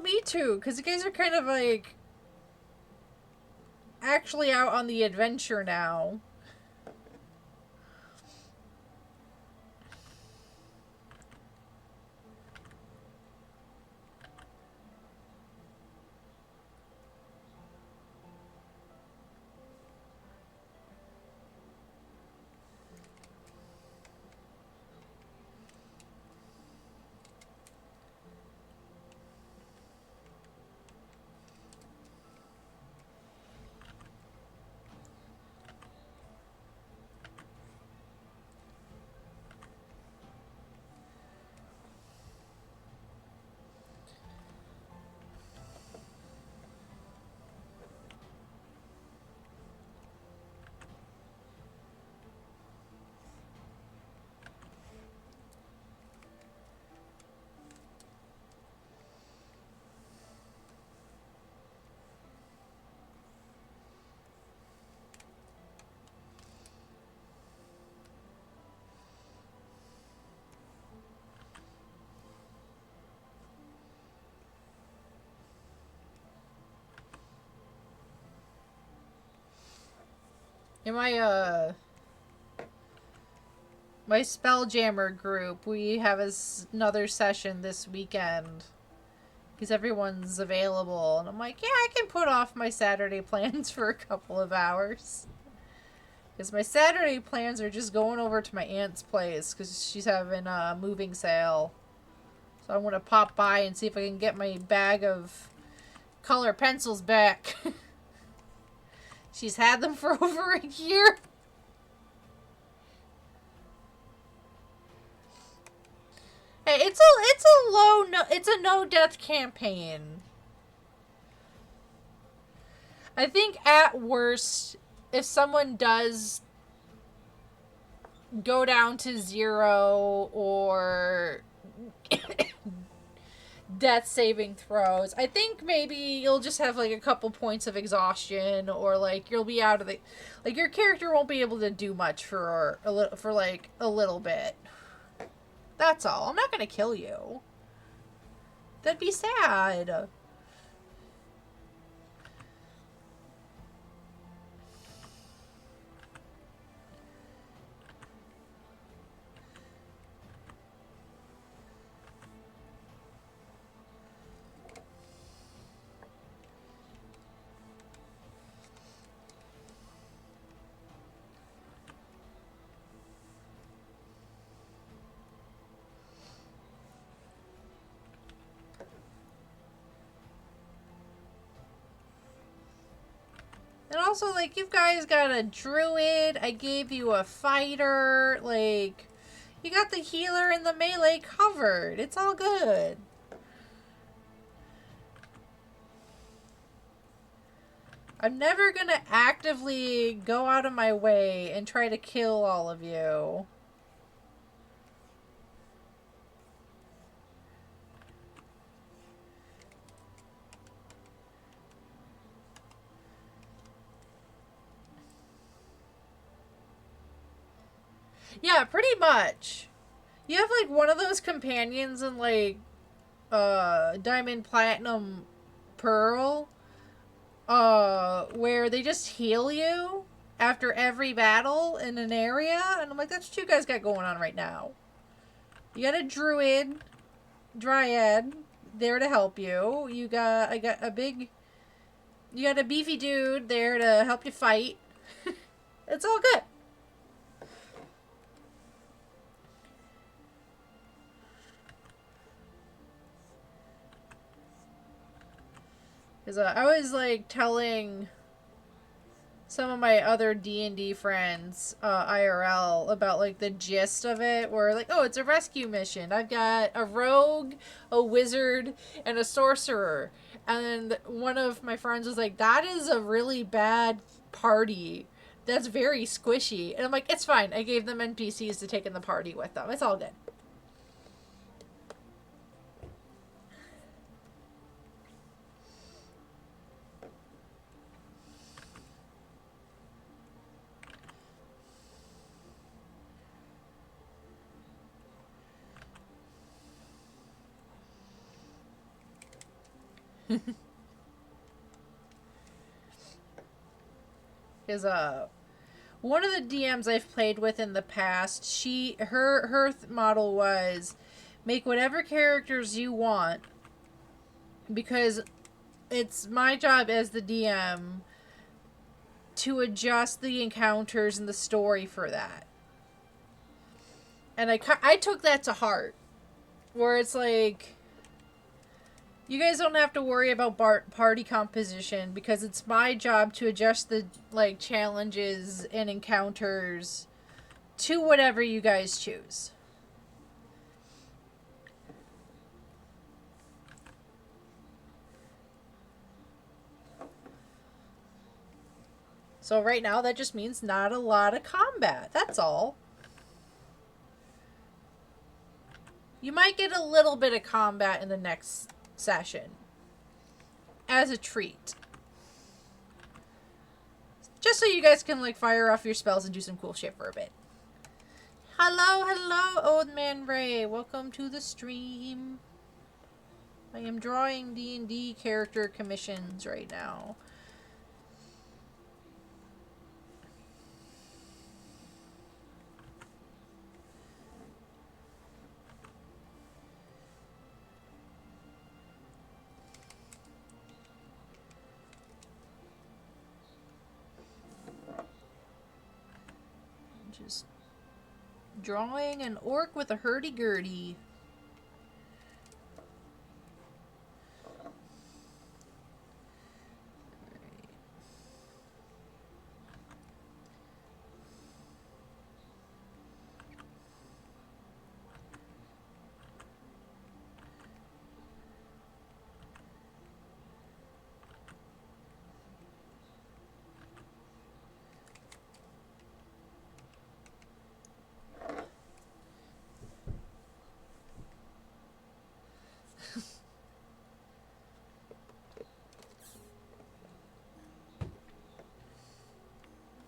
me too, because you guys are kind of like actually out on the adventure now. In my Spelljammer group, we have another session this weekend. Because everyone's available. And I'm like, yeah, I can put off my Saturday plans for a couple of hours. Because my Saturday plans are just going over to my aunt's place. Because she's having a moving sale. So I want to pop by and see if I can get my bag of color pencils back. She's had them for over a year. Hey, it's a no death campaign. I think at worst, if someone does go down to 0 or death saving throws, I think maybe you'll just have like a couple points of exhaustion, or like you'll be out of the, like your character won't be able to do much for a little bit. That's all. I'm not gonna kill you. That'd be sad. And also, like, you guys got a druid. I gave you a fighter. Like, you got the healer and the melee covered. It's all good. I'm never gonna actively go out of my way and try to kill all of you. Yeah, pretty much. You have, like, one of those companions in, like, Diamond, Platinum, Pearl, where they just heal you after every battle in an area, and I'm like, that's what you guys got going on right now. You got a druid, dryad, there to help you. You got a beefy dude there to help you fight. It's all good. Because I was, like, telling some of my other D&D friends, IRL, about, like, the gist of it, where, like, oh, it's a rescue mission. I've got a rogue, a wizard, and a sorcerer. And one of my friends was like, that is a really bad party. That's very squishy. And I'm like, it's fine. I gave them NPCs to take in the party with them. It's all good. Because one of the DMs I've played with in the past, her model was make whatever characters you want, because it's my job as the DM to adjust the encounters and the story for that. And I took that to heart, where it's like, you guys don't have to worry about party composition, because it's my job to adjust the like challenges and encounters to whatever you guys choose. So right now that just means not a lot of combat. That's all. You might get a little bit of combat in the next session as a treat. Just so you guys can like fire off your spells and do some cool shit for a bit. Hello, Old Man Ray. Welcome to the stream. I am drawing D&D character commissions right now. Just drawing an orc with a hurdy-gurdy.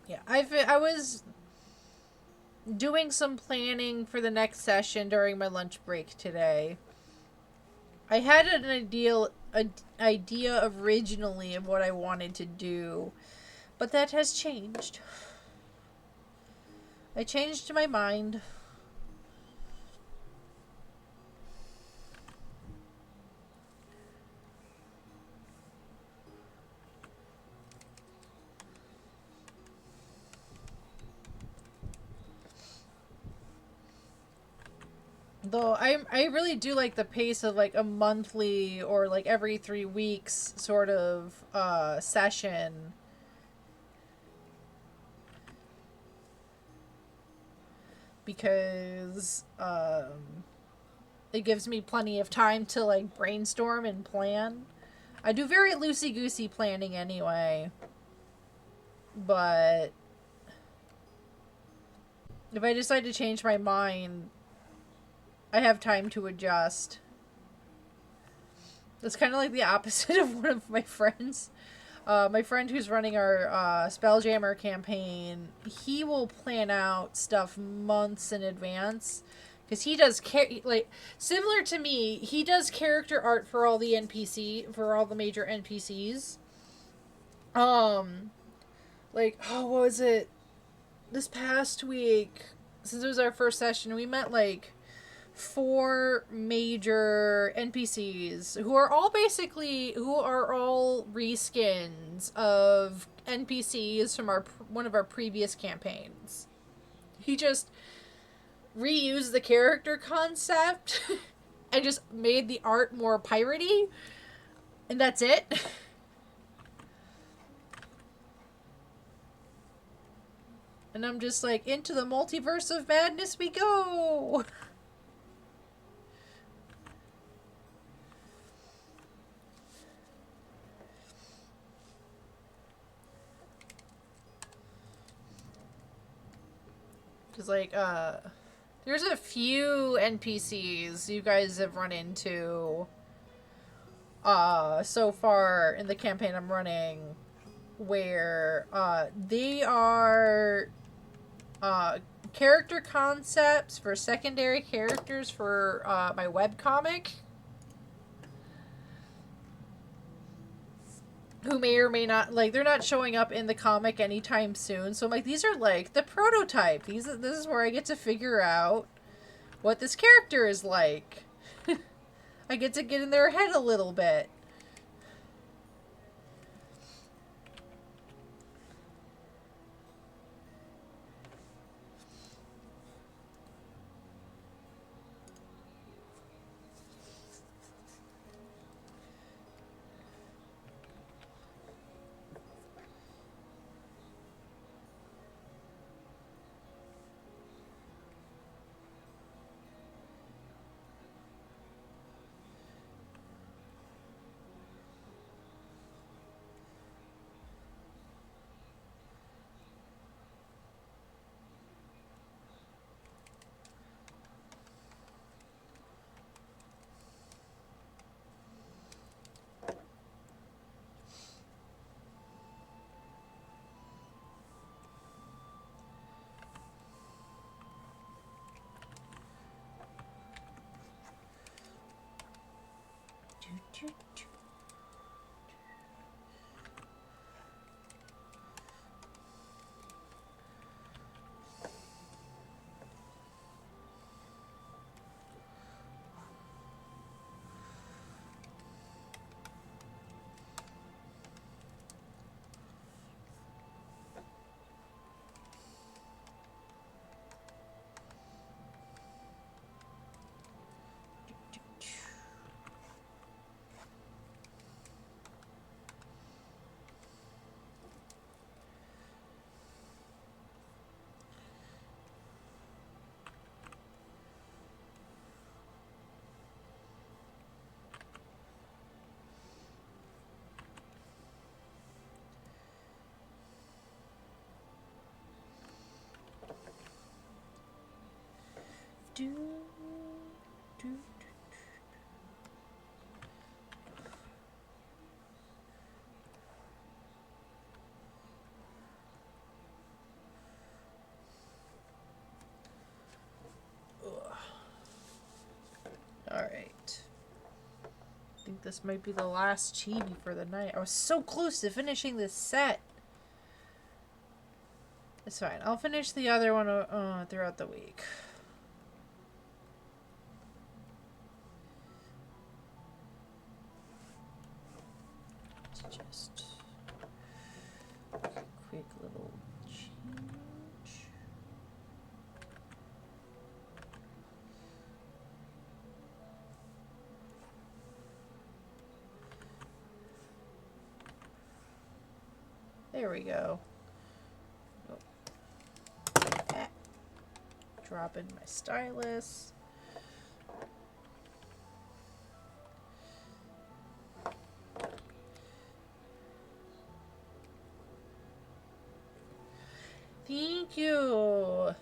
Yeah, I was doing some planning for the next session during my lunch break today. I had an idea originally of what I wanted to do, but that has changed. I changed my mind. Though I really do like the pace of like a monthly or like every 3 weeks sort of session. Because it gives me plenty of time to like brainstorm and plan. I do very loosey-goosey planning anyway. But if I decide to change my mind, I have time to adjust. That's kind of like the opposite of one of my friends. My friend who's running our Spelljammer campaign, he will plan out stuff months in advance. Because he does, like, similar to me, he does character art for all the for all the major NPCs. Like, oh, what was it? This past week, since it was our first session, we met, like, 4 major NPCs who are all reskins of NPCs from one of our previous campaigns. He just reused the character concept and just made the art more piratey, and that's it. And I'm just like, into the multiverse of madness we go. Because, like, there's a few NPCs you guys have run into so far in the campaign I'm running where they are character concepts for secondary characters for my webcomic. who may or may not, like, they're not showing up in the comic anytime soon. So I'm like, these are like the prototype. This is where I get to figure out what this character is like. I get to get in their head a little bit. Do, do, do. Alright. I think this might be the last chibi for the night. I was so close to finishing this set. It's fine. I'll finish the other one throughout the week. Just a quick little change. There we go. Drop in my stylus. Thank you.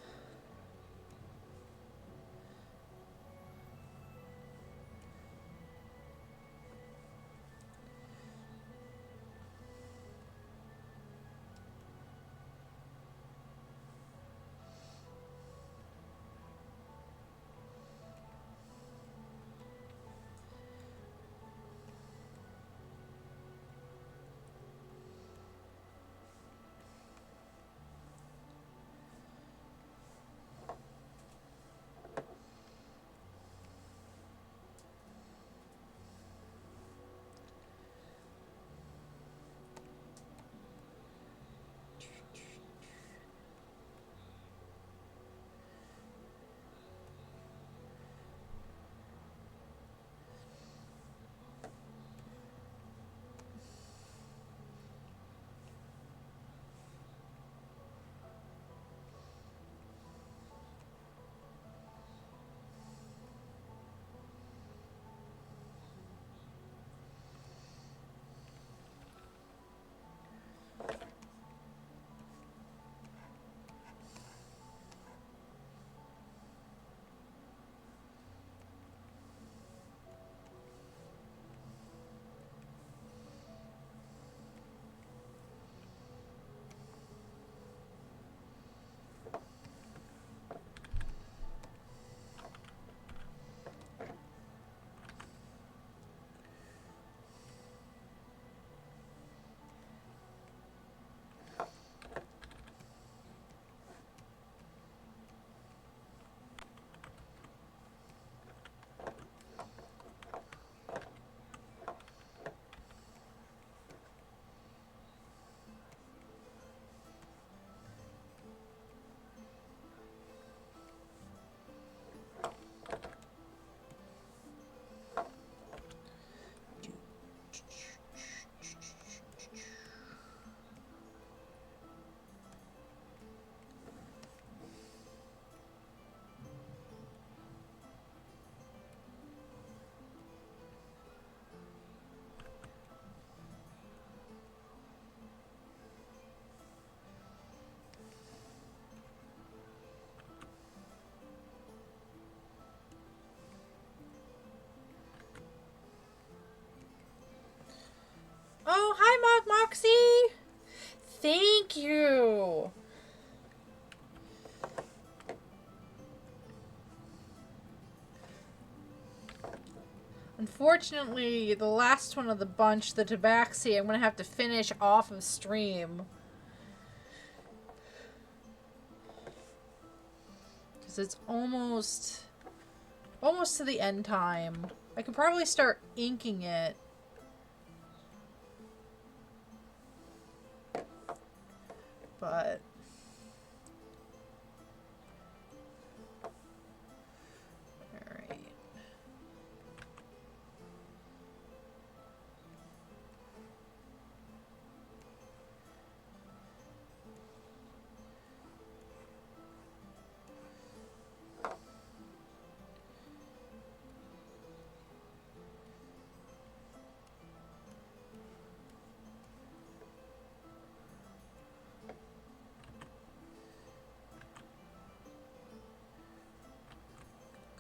Hi, Moxie! Thank you! Unfortunately, the last one of the bunch, the Tabaxi, I'm gonna have to finish off of stream. Because it's almost to the end time. I could probably start inking it. But alright.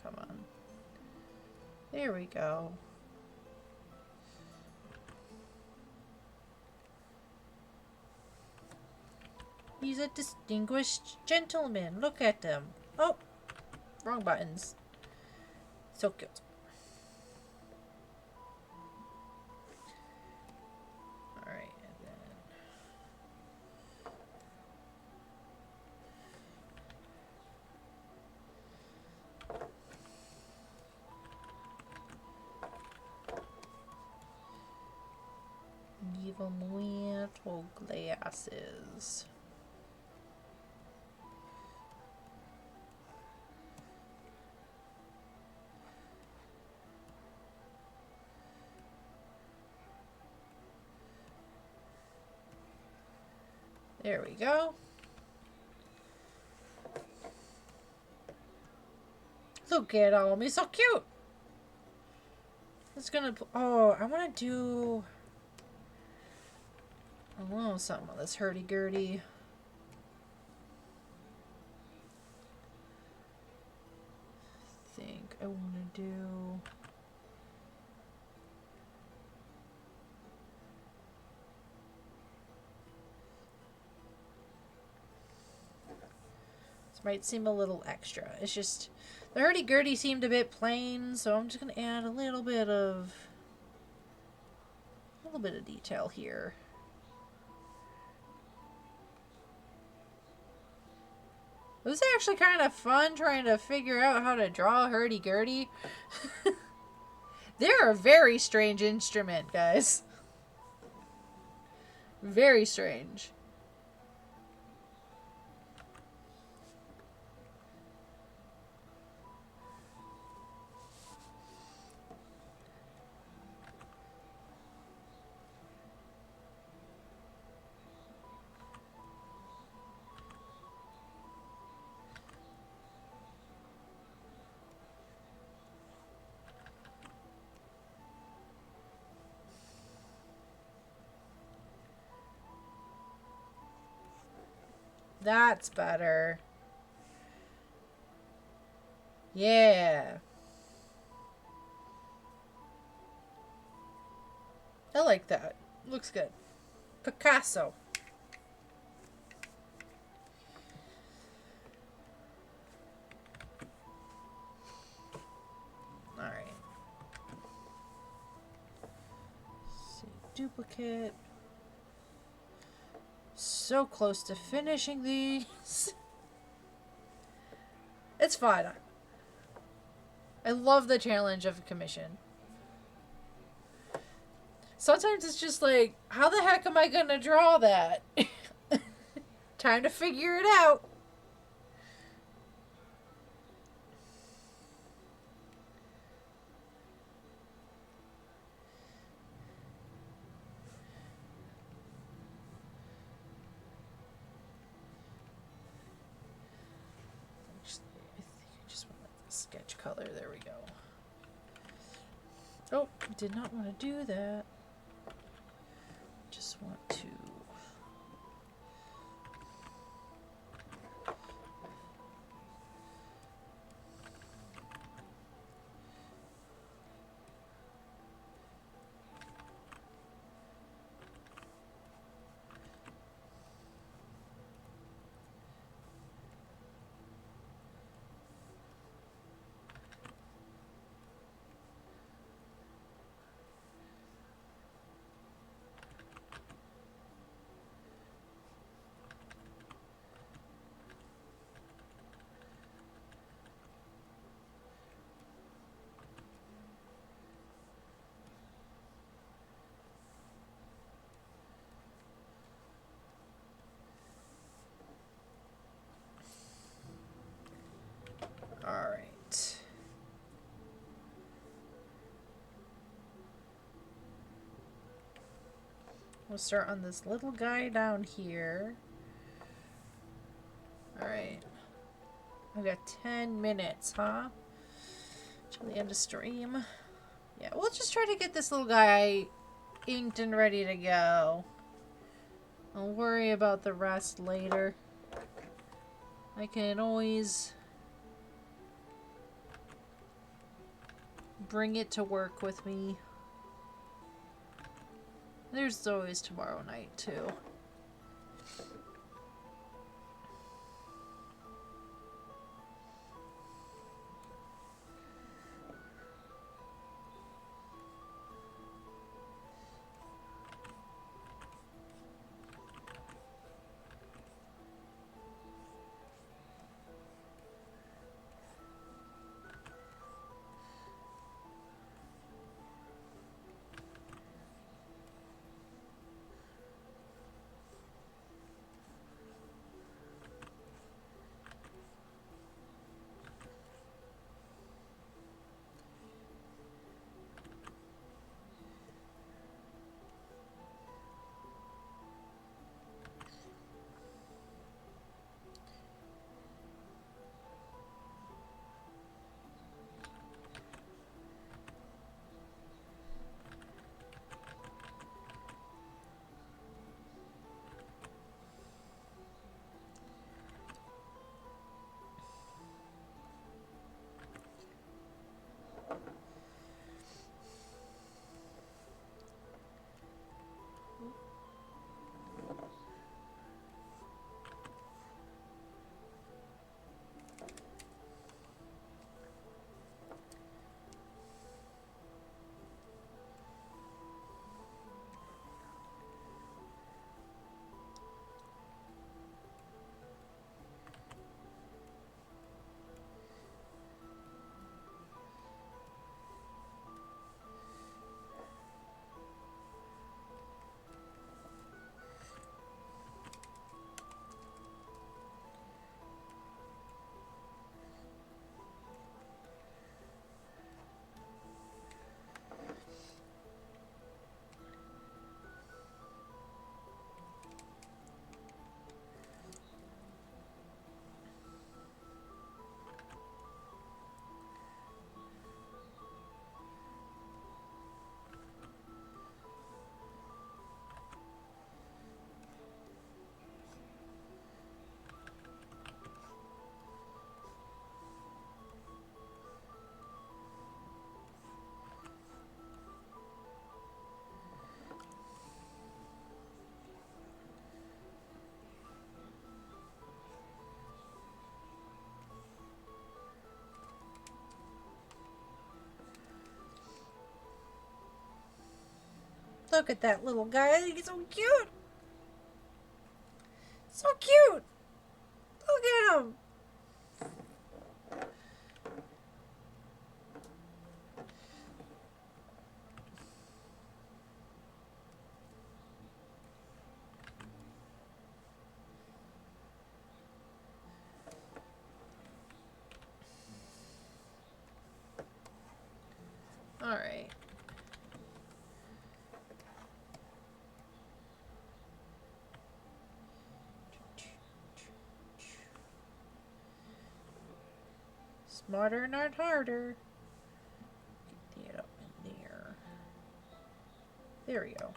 Come on. There we go. He's a distinguished gentleman. Look at him. Oh, wrong buttons. So cute. Alright, and then give him little glasses. There we go. Look at him. He's so cute. It's gonna... Oh, I want to do... I want something on this hurdy-gurdy. I think I want to do... This might seem a little extra. It's just... The hurdy-gurdy seemed a bit plain, so I'm just going to add a little bit of detail here. It was actually kind of fun trying to figure out how to draw a hurdy-gurdy. They're a very strange instrument, guys. Very strange. That's better. Yeah. I like that. Looks good. Picasso. Alright. See, duplicate. So close to finishing these. It's fine. I love the challenge of a commission. Sometimes it's just like, how the heck am I gonna draw that? Time to figure it out. Sketch color, there we go. Oh, did not want to do that. Just want to... We'll start on this little guy down here. Alright. I've got 10 minutes, huh? Till the end of stream. Yeah, we'll just try to get this little guy inked and ready to go. I'll worry about the rest later. I can always bring it to work with me. There's always tomorrow night, too. Look at that little guy. I think he's so cute. So cute. Look at him. All right. Smarter, not harder. Get that up in there. There we go.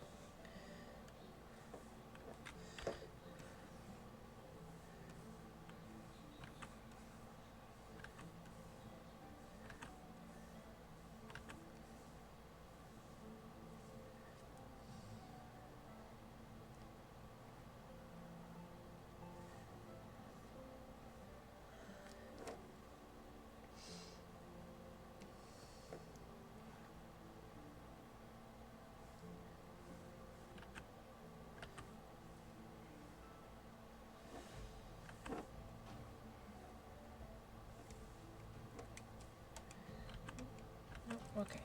Okay.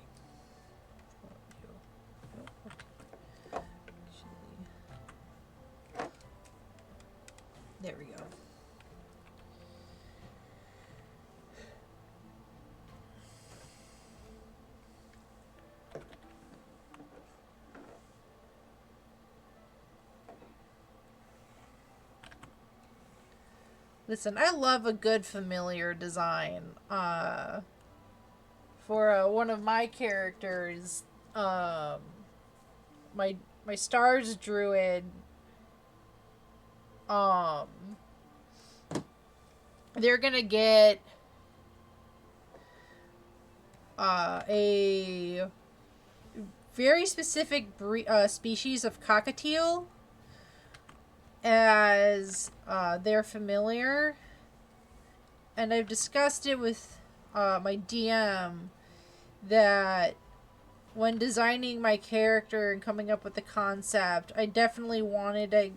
There we go. Listen, I love a good familiar design. For one of my characters, my stars druid, um, they're gonna get a very specific species of cockatiel as their familiar, and I've discussed it with my DM that when designing my character and coming up with the concept, I definitely wanted to.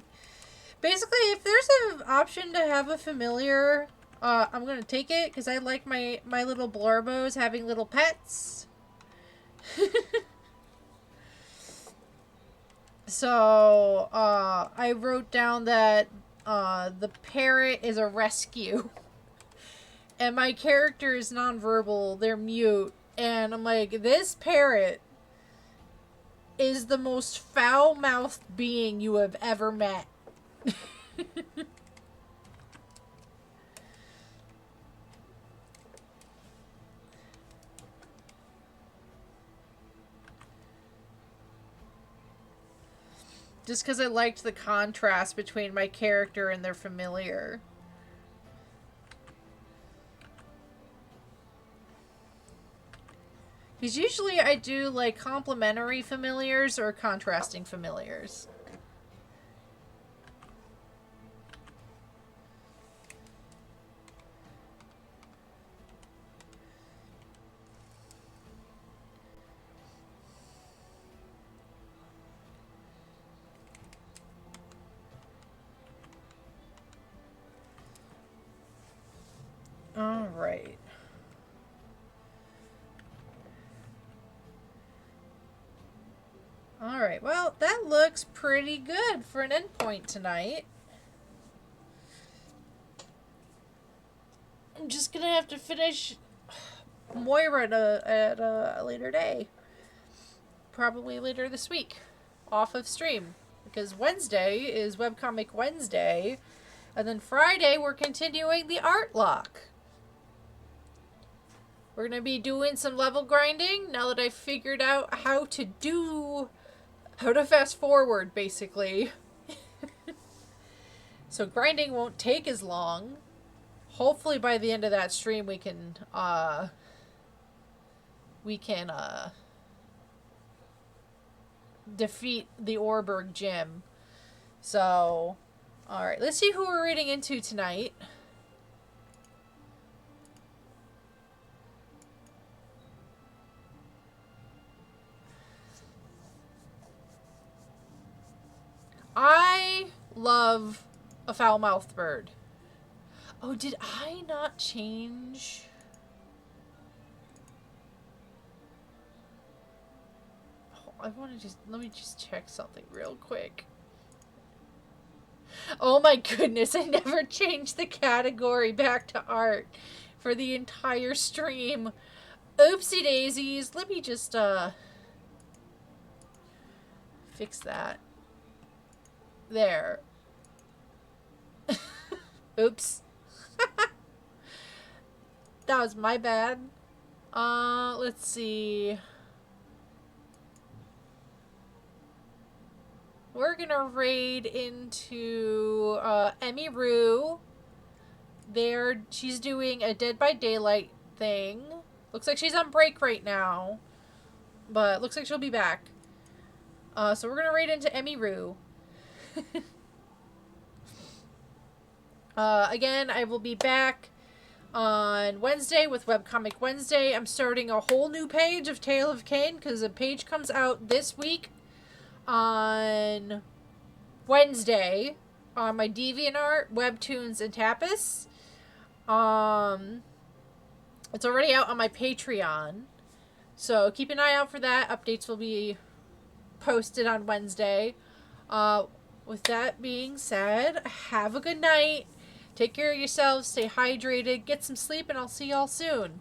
Basically, if there's an option to have a familiar, I'm gonna take it because I like my little Blorbos having little pets. So, I wrote down that the parrot is a rescue. And my character is nonverbal, they're mute. And I'm like, this parrot is the most foul-mouthed being you have ever met. Just because I liked the contrast between my character and their familiar. Because usually I do like complementary familiars or contrasting familiars. All right. Alright, well, that looks pretty good for an endpoint tonight. I'm just gonna have to finish Moira at a later day. Probably later this week. Off of stream. Because Wednesday is Webcomic Wednesday. And then Friday, we're continuing the art lock. We're gonna be doing some level grinding now that I've figured out how to fast forward, basically. So grinding won't take as long. Hopefully by the end of that stream we can defeat the Orberg gym. So, alright, let's see who we're reading into tonight. I love a foul-mouthed bird. Oh, did I not change? Oh, I want to let me just check something real quick. Oh my goodness, I never changed the category back to art for the entire stream. Oopsie daisies. Let me just, fix that. There. Oops. That was my bad. Let's see. We're gonna raid into Emmy Rue. She's doing a Dead by Daylight thing. Looks like she's on break right now, but looks like she'll be back. So we're gonna raid into Emmy Rue. Again, I will be back on Wednesday with Webcomic Wednesday. I'm starting a whole new page of Tale of Cain because a page comes out this week on Wednesday on my DeviantArt, Webtoons, and Tapas. It's already out on my Patreon, so keep an eye out for that. Updates will be posted on Wednesday. With that being said, have a good night. Take care of yourselves, stay hydrated, get some sleep, and I'll see y'all soon.